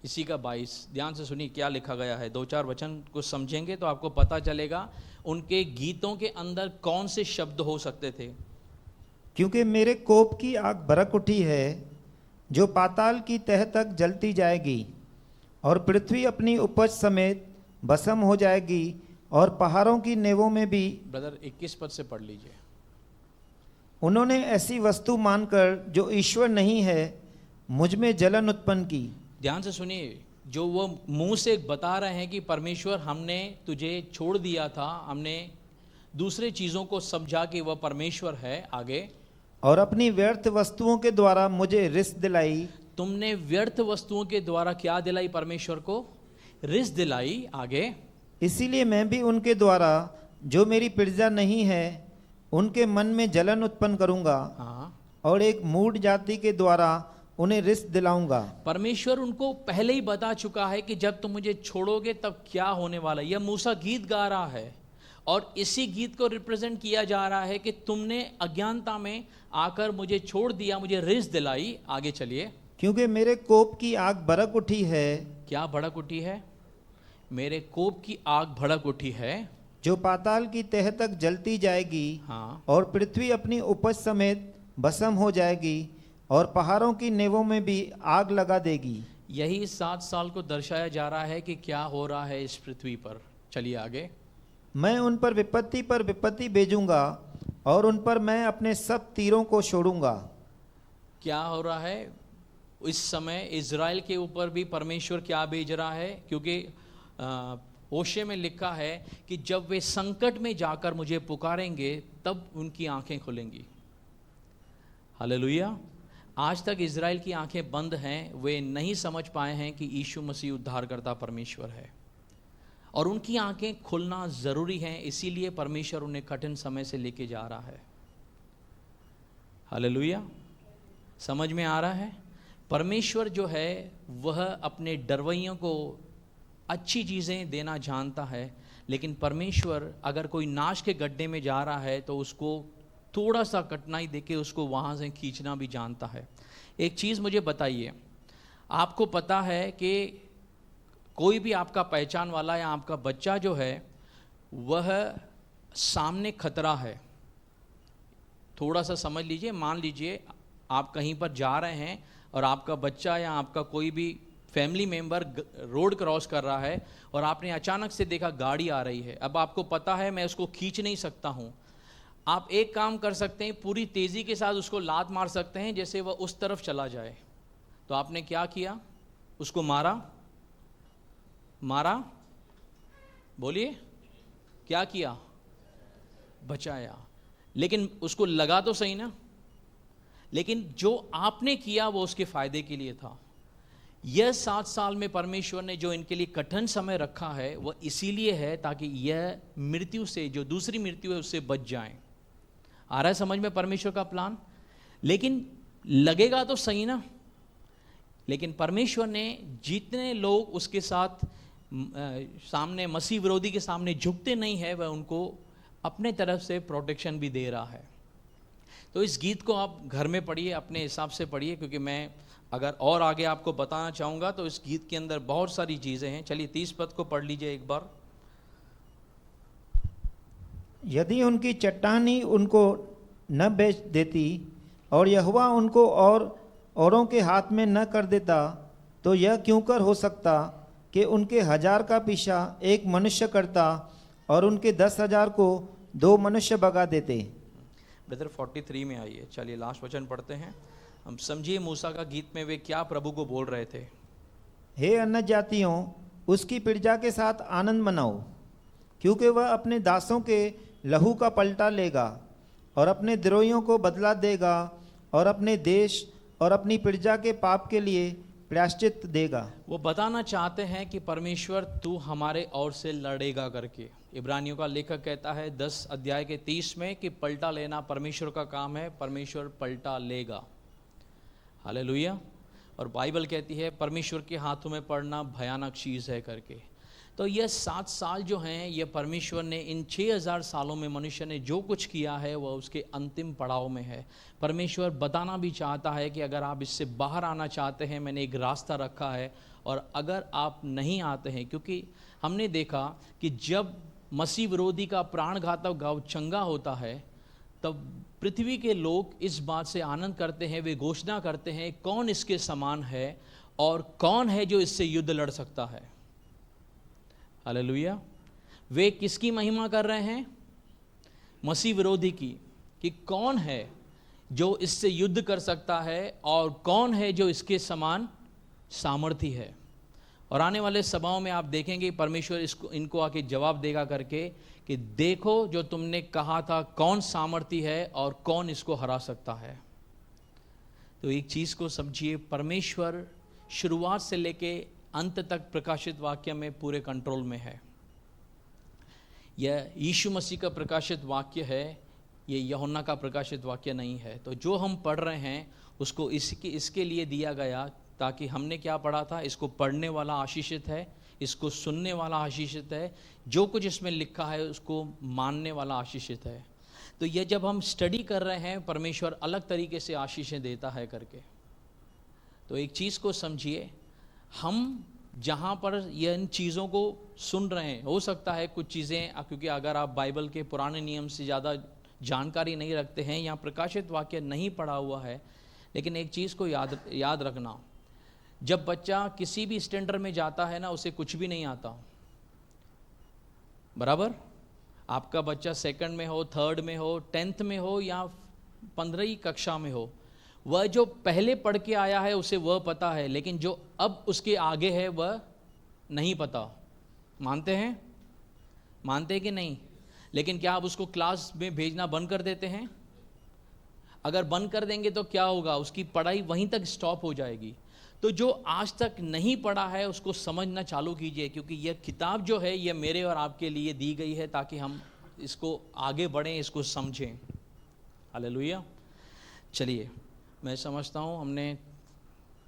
इसी का 22, ध्यान से सुनिए क्या लिखा गया है। 2-4 वचन को समझेंगे तो आपको पता चलेगा उनके गीतों के अंदर कौन से शब्द हो सकते थे। क्योंकि मेरे कोप की आग भड़क उठी है, जो पाताल की तह तक जलती जाएगी, और पृथ्वी अपनी उपज समेत भस्म हो जाएगी, और पहाड़ों की नेवों में भी। ब्रदर 21 पद से पढ़ लीजिए। उन्होंने ऐसी वस्तु मानकर जो ईश्वर नहीं है, मुझ में जलन उत्पन्न की। ध्यान से सुनिए, जो वो मुंह से बता रहे हैं कि परमेश्वर हमने तुझे छोड़ दिया था, हमने दूसरे चीज़ों को समझा कि वह परमेश्वर है। आगे, और अपनी व्यर्थ वस्तुओं के द्वारा मुझे रिस दिलाई। तुमने व्यर्थ वस्तुओं के द्वारा क्या दिलाई? परमेश्वर को रिस दिलाई। आगे, इसीलिए मैं भी उनके द्वारा जो मेरी प्रजा नहीं है, उनके मन में जलन उत्पन्न करूंगा, हाँ, और एक मूढ़ जाति के द्वारा उन्हें रिस दिलाऊंगा। परमेश्वर उनको पहले ही बता चुका है कि जब तुम मुझे छोड़ोगे तब क्या होने वाला है। यह मूसा गीत गा रहा है, और इसी गीत को रिप्रेजेंट किया जा रहा है कि तुमने अज्ञानता में आकर मुझे छोड़ दिया, मुझे रिस दिलाई। आगे चलिए। क्योंकि मेरे कोप की आग भड़क उठी है। क्या भड़क उठी है? मेरे कोप की आग भड़क उठी है, जो पाताल की तह तक जलती जाएगी, हाँ, और पृथ्वी अपनी उपज समेत भस्म हो जाएगी, और पहाड़ों की नेवों में भी आग लगा देगी। यही 7 साल को दर्शाया जा रहा है कि क्या हो रहा है इस पृथ्वी पर। चलिए आगे। मैं उन पर विपत्ति भेजूंगा, और उन पर मैं अपने सब तीरों को छोड़ूंगा। क्या हो रहा है इस समय? इज़राइल के ऊपर भी परमेश्वर क्या भेज रहा है? क्योंकि होशे में लिखा है कि जब वे संकट में जाकर मुझे पुकारेंगे तब उनकी आंखें खुलेंगी। हालेलुया। आज तक इज़राइल की आंखें बंद हैं, वे नहीं समझ पाए हैं कि यीशु मसीह उद्धारकर्ता परमेश्वर है, और उनकी आंखें खुलना ज़रूरी है। इसीलिए परमेश्वर उन्हें कठिन समय से लेके जा रहा है। हालेलुया। समझ में आ रहा है? परमेश्वर जो है वह अपने डरवैयों को अच्छी चीज़ें देना जानता है, लेकिन परमेश्वर अगर कोई नाश के गड्ढे में जा रहा है तो उसको थोड़ा सा कठिनाई देके उसको वहाँ से खींचना भी जानता है। एक चीज़ मुझे बताइए, आपको पता है कि कोई भी आपका पहचान वाला या आपका बच्चा जो है वह सामने खतरा है। थोड़ा सा समझ लीजिए, मान लीजिए आप कहीं पर जा रहे हैं और आपका बच्चा या आपका कोई भी फैमिली मेंबर रोड क्रॉस कर रहा है, और आपने अचानक से देखा गाड़ी आ रही है। अब आपको पता है मैं उसको खींच नहीं सकता हूँ। आप एक काम कर सकते हैं, पूरी तेज़ी के साथ उसको लात मार सकते हैं जैसे वह उस तरफ चला जाए। तो आपने क्या किया? उसको मारा? बोलिए, क्या किया? बचाया। लेकिन उसको लगा तो सही ना? लेकिन जो आपने किया वो उसके फायदे के लिए था। यह 7 साल में परमेश्वर ने जो इनके लिए कठिन समय रखा है वह इसीलिए है ताकि यह मृत्यु से, जो दूसरी मृत्यु है, उससे बच जाएं। आ रहा है समझ में परमेश्वर का प्लान? लेकिन लगेगा तो सही ना? लेकिन परमेश्वर ने जितने लोग उसके साथ सामने मसीह विरोधी के सामने झुकते नहीं है, वह उनको अपने तरफ से प्रोटेक्शन भी दे रहा है। तो इस गीत को आप घर में पढ़िए, अपने हिसाब से पढ़िए, क्योंकि मैं अगर और आगे आपको बताना चाहूँगा तो इस गीत के अंदर बहुत सारी चीज़ें हैं। चलिए 30 पद को पढ़ लीजिए एक बार। यदि उनकी चट्टानी उनको न बेच देती और यहोवा उनको और औरों के हाथ में न कर देता, तो यह क्यों कर हो सकता कि उनके 1000 का पीछा एक मनुष्य करता और उनके 10,000 को 2 मनुष्य भगा देते। ब्रदर 43 में आइए, चलिए लास्ट वचन पढ़ते हैं। हम समझिए मूसा का गीत में वे क्या प्रभु को बोल रहे थे। हे अन्य जातियों, उसकी प्रजा के साथ आनंद मनाओ, क्योंकि वह अपने दासों के लहू का पलटा लेगा और अपने द्रोहियों को बदला देगा और अपने देश और अपनी प्रजा के पाप के लिए प्रायश्चित देगा। वो बताना चाहते हैं कि परमेश्वर तू हमारे ओर से लड़ेगा करके। इब्रानियों का लेखक कहता है 10 अध्याय के 30 में कि पलटा लेना परमेश्वर का काम है, परमेश्वर पलटा लेगा। हालेलुया। और बाइबल कहती है परमेश्वर के हाथों में पड़ना भयानक चीज़ है करके। तो यह 7 साल जो हैं, ये परमेश्वर ने इन 6000 सालों में मनुष्य ने जो कुछ किया है वह उसके अंतिम पड़ाव में है। परमेश्वर बताना भी चाहता है कि अगर आप इससे बाहर आना चाहते हैं, मैंने एक रास्ता रखा है, और अगर आप नहीं आते हैं, क्योंकि हमने देखा कि जब मसीह विरोधी का प्राणघातक घाव चंगा होता है तब पृथ्वी के लोग इस बात से आनंद करते हैं, वे घोषणा करते हैं कौन इसके समान है और कौन है जो इससे युद्ध लड़ सकता है। हालेलुया। वे किसकी महिमा कर रहे हैं? मसीह विरोधी की, कि कौन है जो इससे युद्ध कर सकता है और कौन है जो इसके समान सामर्थी है। और आने वाले सभाओं में आप देखेंगे परमेश्वर इनको आके जवाब देगा करके कि देखो जो तुमने कहा था कौन सामर्थी है और कौन इसको हरा सकता है। तो एक चीज़ को समझिए, परमेश्वर शुरुआत से लेके अंत तक प्रकाशित वाक्य में पूरे कंट्रोल में है। यह यीशु मसीह का प्रकाशित वाक्य है, ये यूहन्ना का प्रकाशित वाक्य नहीं है। तो जो हम पढ़ रहे हैं उसको इसके लिए दिया गया, ताकि हमने क्या पढ़ा था, इसको पढ़ने वाला आशीषित है, इसको सुनने वाला आशीषित है, जो कुछ इसमें लिखा है उसको मानने वाला आशीषित है। तो यह जब हम स्टडी कर रहे हैं, परमेश्वर अलग तरीके से आशीषें देता है करके। तो एक चीज़ को समझिए, हम जहाँ पर ये इन चीज़ों को सुन रहे हैं, हो सकता है कुछ चीज़ें, क्योंकि अगर आप बाइबल के पुराने नियम से ज़्यादा जानकारी नहीं रखते हैं या प्रकाशित वाक्य नहीं पढ़ा हुआ है, लेकिन एक चीज़ को याद रखना, जब बच्चा किसी भी स्टैंडर्ड में जाता है ना, उसे कुछ भी नहीं आता। बराबर, आपका बच्चा 2nd में हो, 3rd में हो, 10th में हो या 15वीं कक्षा में हो, वह जो पहले पढ़ के आया है उसे वह पता है, लेकिन जो अब उसके आगे है वह नहीं पता। मानते हैं? मानते हैं कि नहीं? लेकिन क्या आप उसको क्लास में भेजना बंद कर देते हैं? अगर बंद कर देंगे तो क्या होगा, उसकी पढ़ाई वहीं तक स्टॉप हो जाएगी। तो जो आज तक नहीं पढ़ा है उसको समझना चालू कीजिए, क्योंकि यह किताब जो है यह मेरे और आपके लिए दी गई है ताकि हम इसको आगे बढ़ें, इसको समझें। हालेलुया। चलिए, मैं समझता हूँ हमने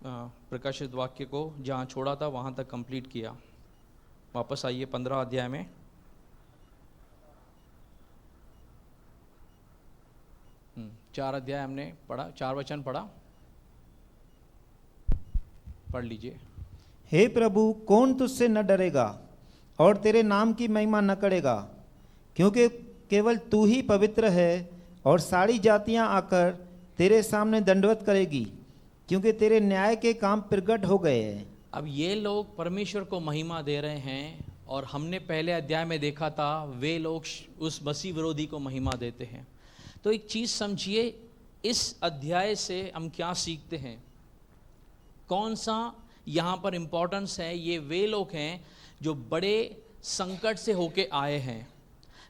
प्रकाशित वाक्य को जहाँ छोड़ा था वहाँ तक कंप्लीट किया। वापस आइए 15 अध्याय में। चार अध्याय हमने पढ़ा, 4 वचन पढ़ा, पढ़ लीजिए। हे प्रभु, कौन तुझसे न डरेगा और तेरे नाम की महिमा न करेगा, क्योंकि केवल तू ही पवित्र है और सारी जातियां आकर तेरे सामने दंडवत करेगी, क्योंकि तेरे न्याय के काम प्रगट हो गए हैं। अब ये लोग परमेश्वर को महिमा दे रहे हैं, और हमने पहले अध्याय में देखा था वे लोग उस मसीह विरोधी को महिमा देते हैं। तो एक चीज़ समझिए, इस अध्याय से हम क्या सीखते हैं, कौन सा यहाँ पर इम्पोर्टेंस है। ये वे लोग हैं जो बड़े संकट से होके आए हैं,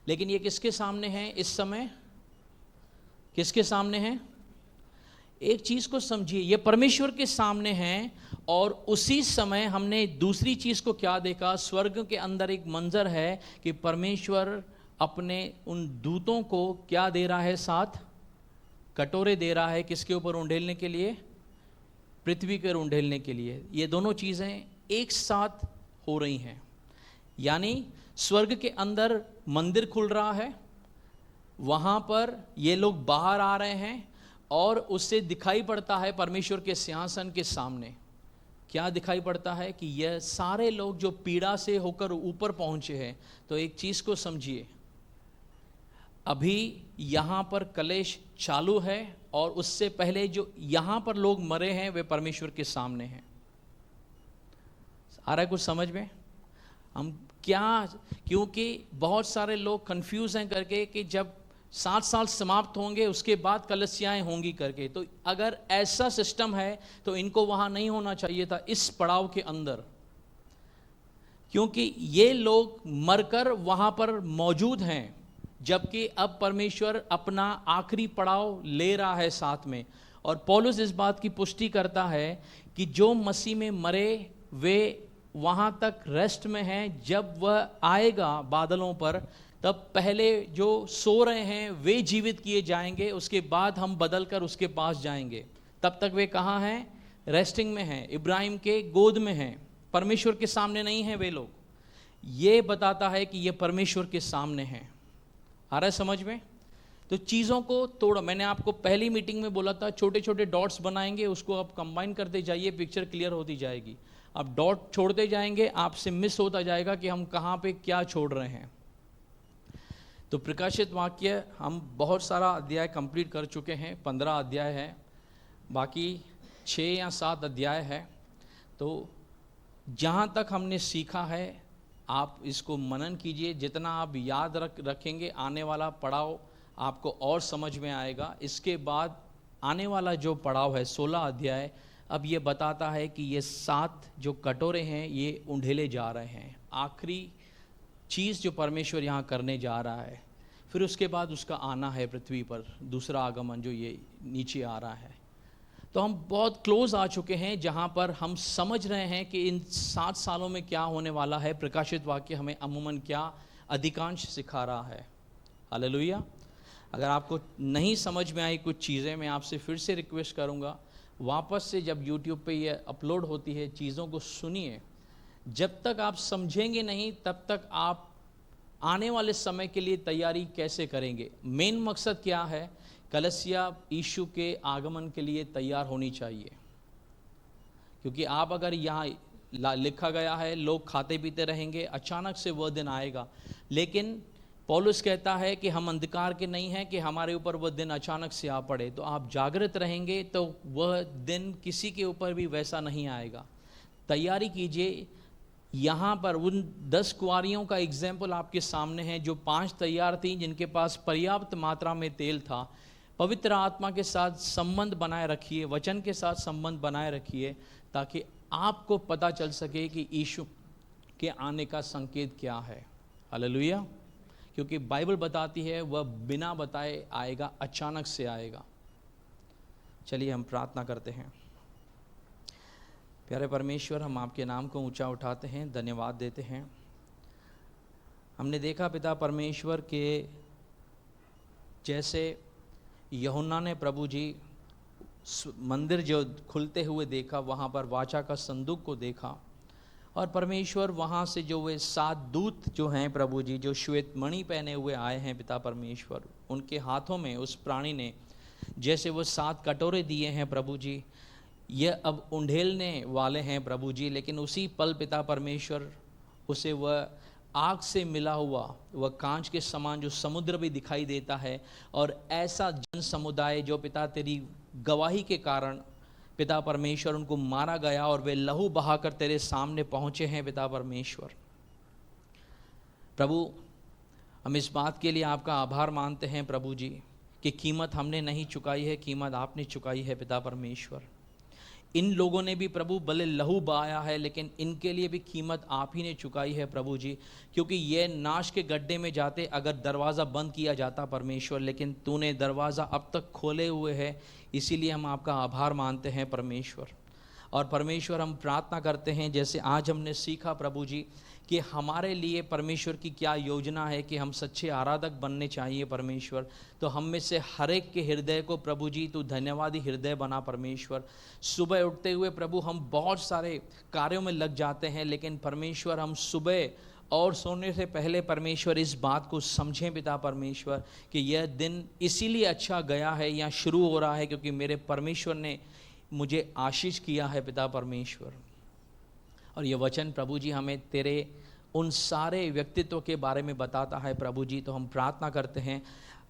लेकिन ये किसके सामने हैं इस समय? किसके सामने हैं? एक चीज़ को समझिए, ये परमेश्वर के सामने हैं। और उसी समय हमने दूसरी चीज़ को क्या देखा, स्वर्ग के अंदर एक मंजर है कि परमेश्वर अपने उन दूतों को क्या दे रहा है, 7 कटोरे दे रहा है। किसके ऊपर उंडेलने के लिए? पृथ्वी पर उंडेलने के लिए। ये दोनों चीज़ें एक साथ हो रही हैं, यानी स्वर्ग के अंदर मंदिर खुल रहा है, वहाँ पर ये लोग बाहर आ रहे हैं, और उससे दिखाई पड़ता है परमेश्वर के सिंहासन के सामने क्या दिखाई पड़ता है कि यह सारे लोग जो पीड़ा से होकर ऊपर पहुँचे हैं। तो एक चीज़ को समझिए, अभी यहाँ पर कलेश चालू है, और उससे पहले जो यहाँ पर लोग मरे हैं वे परमेश्वर के सामने हैं। आ रहा है कुछ समझ में? हम क्या, क्योंकि बहुत सारे लोग कंफ्यूज हैं करके कि जब 7 साल समाप्त होंगे उसके बाद कलसियाएं होंगी करके, तो अगर ऐसा सिस्टम है तो इनको वहां नहीं होना चाहिए था इस पड़ाव के अंदर, क्योंकि ये लोग मरकर वहां पर मौजूद हैं, जबकि अब परमेश्वर अपना आखिरी पड़ाव ले रहा है साथ में। और पौलुस इस बात की पुष्टि करता है कि जो मसीह में मरे वे वहाँ तक रेस्ट में हैं, जब वह आएगा बादलों पर तब पहले जो सो रहे हैं वे जीवित किए जाएंगे, उसके बाद हम बदल कर उसके पास जाएंगे। तब तक वे कहाँ हैं? रेस्टिंग में हैं, इब्राहिम के गोद में हैं, परमेश्वर के सामने नहीं हैं वे लोग। ये बताता है कि ये परमेश्वर के सामने हैं। आ रहा है समझ में? तो चीज़ों को तोड़ो। मैंने आपको पहली मीटिंग में बोला था छोटे छोटे डॉट्स बनाएंगे, उसको आप कंबाइन करते जाइए, पिक्चर क्लियर होती जाएगी। अब डॉट छोड़ते जाएंगे, आपसे मिस होता जाएगा कि हम कहाँ पे क्या छोड़ रहे हैं। तो प्रकाशित वाक्य हम बहुत सारा अध्याय कंप्लीट कर चुके हैं, 15 अध्याय है, बाकी 6 या 7 अध्याय है। तो जहाँ तक हमने सीखा है आप इसको मनन कीजिए, जितना आप याद रखेंगे आने वाला पड़ाव आपको और समझ में आएगा। इसके बाद आने वाला जो पड़ाव है 16 अध्याय, अब ये बताता है कि ये 7 जो कटोरे हैं ये उंडेले जा रहे हैं, आखिरी चीज़ जो परमेश्वर यहाँ करने जा रहा है। फिर उसके बाद उसका आना है पृथ्वी पर, दूसरा आगमन जो ये नीचे आ रहा है। तो हम बहुत क्लोज आ चुके हैं जहाँ पर हम समझ रहे हैं कि इन 7 सालों में क्या होने वाला है। प्रकाशित वाक्य हमें अमूमन क्या अधिकांश सिखा रहा है। हालेलुया। अगर आपको नहीं समझ में आई कुछ चीज़ें, मैं आपसे फिर से रिक्वेस्ट करूँगा, वापस से जब YouTube पे ये अपलोड होती है चीज़ों को सुनिए। जब तक आप समझेंगे नहीं तब तक आप आने वाले समय के लिए तैयारी कैसे करेंगे? मेन मकसद क्या है? कलीसिया यीशु के आगमन के लिए तैयार होनी चाहिए। क्योंकि आप अगर यहाँ लिखा गया है लोग खाते पीते रहेंगे, अचानक से वह दिन आएगा। लेकिन पौलुस कहता है कि हम अंधकार के नहीं हैं कि हमारे ऊपर वह दिन अचानक से आ पड़े। तो आप जागृत रहेंगे तो वह दिन किसी के ऊपर भी वैसा नहीं आएगा। तैयारी कीजिए। यहाँ पर उन 10 कुंवारियों का एग्जाम्पल आपके सामने है, जो 5 तैयार थीं, जिनके पास पर्याप्त मात्रा में तेल था। पवित्र आत्मा के साथ संबंध बनाए रखिए, वचन के साथ संबंध बनाए रखिए, ताकि आपको पता चल सके कि यीशु के आने का संकेत क्या है। हालेलुया। क्योंकि बाइबल बताती है वह बिना बताए आएगा, अचानक से आएगा। चलिए हम प्रार्थना करते हैं। प्यारे परमेश्वर, हम आपके नाम को ऊंचा उठाते हैं, धन्यवाद देते हैं। हमने देखा पिता परमेश्वर के जैसे यूहन्ना ने प्रभु जी मंदिर जो खुलते हुए देखा, वहाँ पर वाचा का संदूक को देखा, और परमेश्वर वहाँ से जो वे 7 दूत जो हैं प्रभु जी, जो श्वेत मणि पहने हुए आए हैं पिता परमेश्वर, उनके हाथों में उस प्राणी ने जैसे वो 7 कटोरे दिए हैं प्रभु जी, ये अब उंडेलने वाले हैं प्रभु जी। लेकिन उसी पल पिता परमेश्वर उसे वह आग से मिला हुआ वह कांच के समान जो समुद्र भी दिखाई देता है, और ऐसा जन समुदाय जो पिता तेरी गवाही के कारण पिता परमेश्वर उनको मारा गया और वे लहू बहाकर तेरे सामने पहुँचे हैं पिता परमेश्वर। प्रभु, हम इस बात के लिए आपका आभार मानते हैं प्रभु जी कि कीमत हमने नहीं चुकाई है, कीमत आपने चुकाई है पिता परमेश्वर। इन लोगों ने भी प्रभु भले लहू बहाया है, लेकिन इनके लिए भी कीमत आप ही ने चुकाई है प्रभु जी, क्योंकि ये नाश के गड्ढे में जाते अगर दरवाज़ा बंद किया जाता परमेश्वर, लेकिन तूने दरवाज़ा अब तक खोले हुए है, इसीलिए हम आपका आभार मानते हैं परमेश्वर। और परमेश्वर, हम प्रार्थना करते हैं जैसे आज हमने सीखा प्रभु जी कि हमारे लिए परमेश्वर की क्या योजना है कि हम सच्चे आराधक बनने चाहिए परमेश्वर। तो हम में से हर एक के हृदय को प्रभु जी तू धन्यवादी हृदय बना परमेश्वर। सुबह उठते हुए प्रभु हम बहुत सारे कार्यों में लग जाते हैं, लेकिन परमेश्वर हम सुबह और सोने से पहले परमेश्वर इस बात को समझें पिता परमेश्वर कि यह दिन इसीलिए अच्छा गया है या शुरू हो रहा है क्योंकि मेरे परमेश्वर ने मुझे आशीष किया है पिता परमेश्वर। और ये वचन प्रभु जी हमें तेरे उन सारे व्यक्तित्व के बारे में बताता है प्रभु जी। तो हम प्रार्थना करते हैं,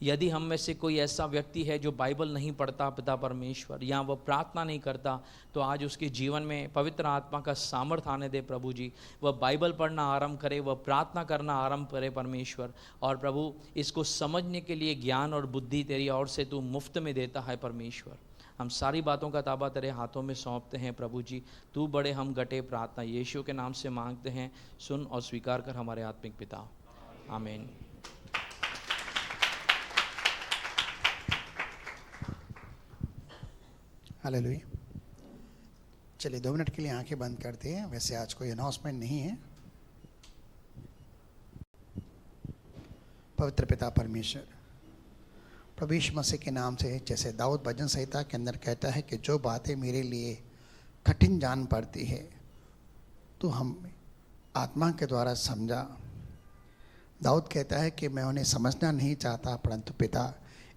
यदि हम में से कोई ऐसा व्यक्ति है जो बाइबल नहीं पढ़ता पिता परमेश्वर, या वह प्रार्थना नहीं करता, तो आज उसके जीवन में पवित्र आत्मा का सामर्थ आने दे प्रभु जी। वह बाइबल पढ़ना आरंभ करे, वह प्रार्थना करना आरंभ करे परमेश्वर। और प्रभु, इसको समझने के लिए ज्ञान और बुद्धि तेरी ओर से तू मुफ्त में देता है परमेश्वर। हम सारी बातों का ताबा तेरे हाथों में सौंपते हैं प्रभु जी। तू बड़े हम घटे प्रार्थना यीशु के नाम से मांगते हैं, सुन और स्वीकार कर हमारे आत्मिक पिता, आमीन। हालेलुया। चलिए 2 मिनट के लिए आंखें बंद करते हैं। वैसे आज कोई अनाउंसमेंट नहीं है। पवित्र पिता परमेश्वर, प्रभु यीशु मसीह के नाम से, जैसे दाऊद भजन संहिता के अंदर कहता है कि जो बातें मेरे लिए कठिन जान पड़ती है तो हम आत्मा के द्वारा समझा। दाऊद कहता है कि मैं उन्हें समझना नहीं चाहता, परंतु पिता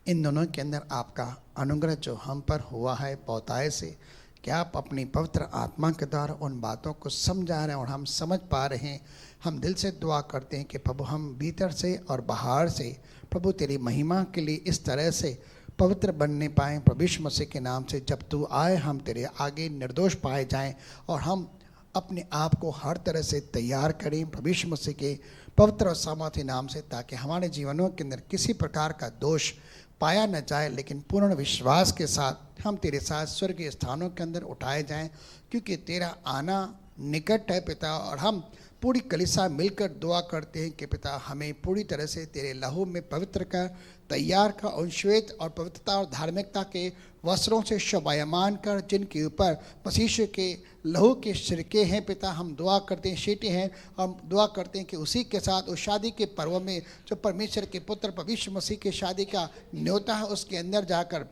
इन दोनों के अंदर आपका अनुग्रह जो हम पर हुआ है बहुतायत से, कि आप अपनी पवित्र आत्मा के द्वारा उन बातों को समझा रहे हैं और हम समझ पा रहे हैं। हम दिल से दुआ करते हैं कि प्रभु हम भीतर से और बाहर से प्रभु तेरी महिमा के लिए इस तरह से पवित्र बनने पाएँ प्रभु यीशु मसीह के नाम से। जब तू आए हम तेरे आगे निर्दोष पाए जाएं और हम अपने आप को हर तरह से तैयार करें प्रभु यीशु मसीह के पवित्र और सामर्थी नाम से, ताकि हमारे जीवनों के अंदर किसी प्रकार का दोष पाया न जाए, लेकिन पूर्ण विश्वास के साथ हम तेरे साथ स्वर्गीय स्थानों के अंदर उठाए जाएं, क्योंकि तेरा आना निकट है पिता। और हम पूरी कलीसिया मिलकर दुआ करते हैं कि पिता हमें पूरी तरह से तेरे लहू में पवित्र कर, तैयार कर और श्वेत और पवित्रता और धार्मिकता के वस्त्रों से शोभायमान कर, जिनके ऊपर मसीह के लहू के छिड़के हैं पिता। हम दुआ करते हैं, सीटे हैं, हम दुआ करते हैं कि उसी के साथ उस शादी के पर्व में जो परमेश्वर के पुत्र प्रभु यीशु मसीह के शादी का न्योता है उसके अंदर जाकर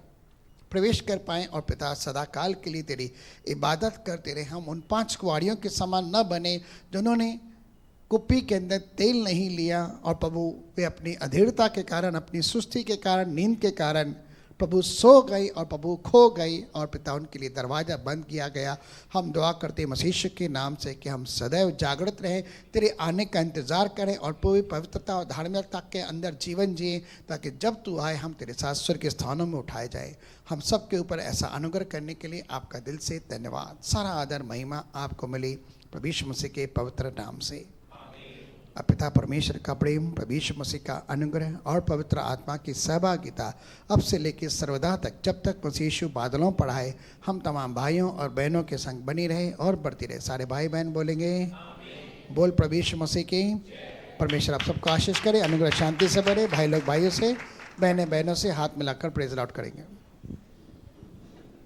प्रवेश कर पाएँ और पिता सदा काल के लिए तेरी इबादत करते रहे। हम उन 5 कुंवारियों के समान न बने जिन्होंने कुप्पी के अंदर तेल नहीं लिया और प्रभु वे अपनी अधीरता के कारण, अपनी सुस्ती के कारण, नींद के कारण प्रभु सो गई और प्रभु खो गई और पिता उनके लिए दरवाज़ा बंद किया गया। हम दुआ करते मसीह के नाम से कि हम सदैव जागृत रहें, तेरे आने का इंतज़ार करें और पूरी पवित्रता और धार्मिकता के अंदर जीवन जिए, ताकि जब तू आए हम तेरे साथ स्वर्ग के स्थानों में उठाए जाए। हम सब के ऊपर ऐसा अनुग्रह करने के लिए आपका दिल से धन्यवाद। सारा आदर महिमा आपको मिली प्रभु यीशु मसीह के पवित्र नाम से। अब पिता परमेश्वर का प्रेम, प्रभु यीशु मसीह का अनुग्रह और पवित्र आत्मा की सहभागिता अब से लेकर सर्वदा तक, जब तक मसीह यीशु बादलों पर आए, हम तमाम भाइयों और बहनों के संग बनी रहे और बढ़ती रहे। सारे भाई बहन बोलेंगे बोल प्रभु यीशु मसीह की। परमेश्वर आप सबको आशीष करे, अनुग्रह शांति से भरे। भाई लोग भाइयों से, बहनें बहनों से हाथ मिलाकर प्रेज लॉर्ड करेंगे।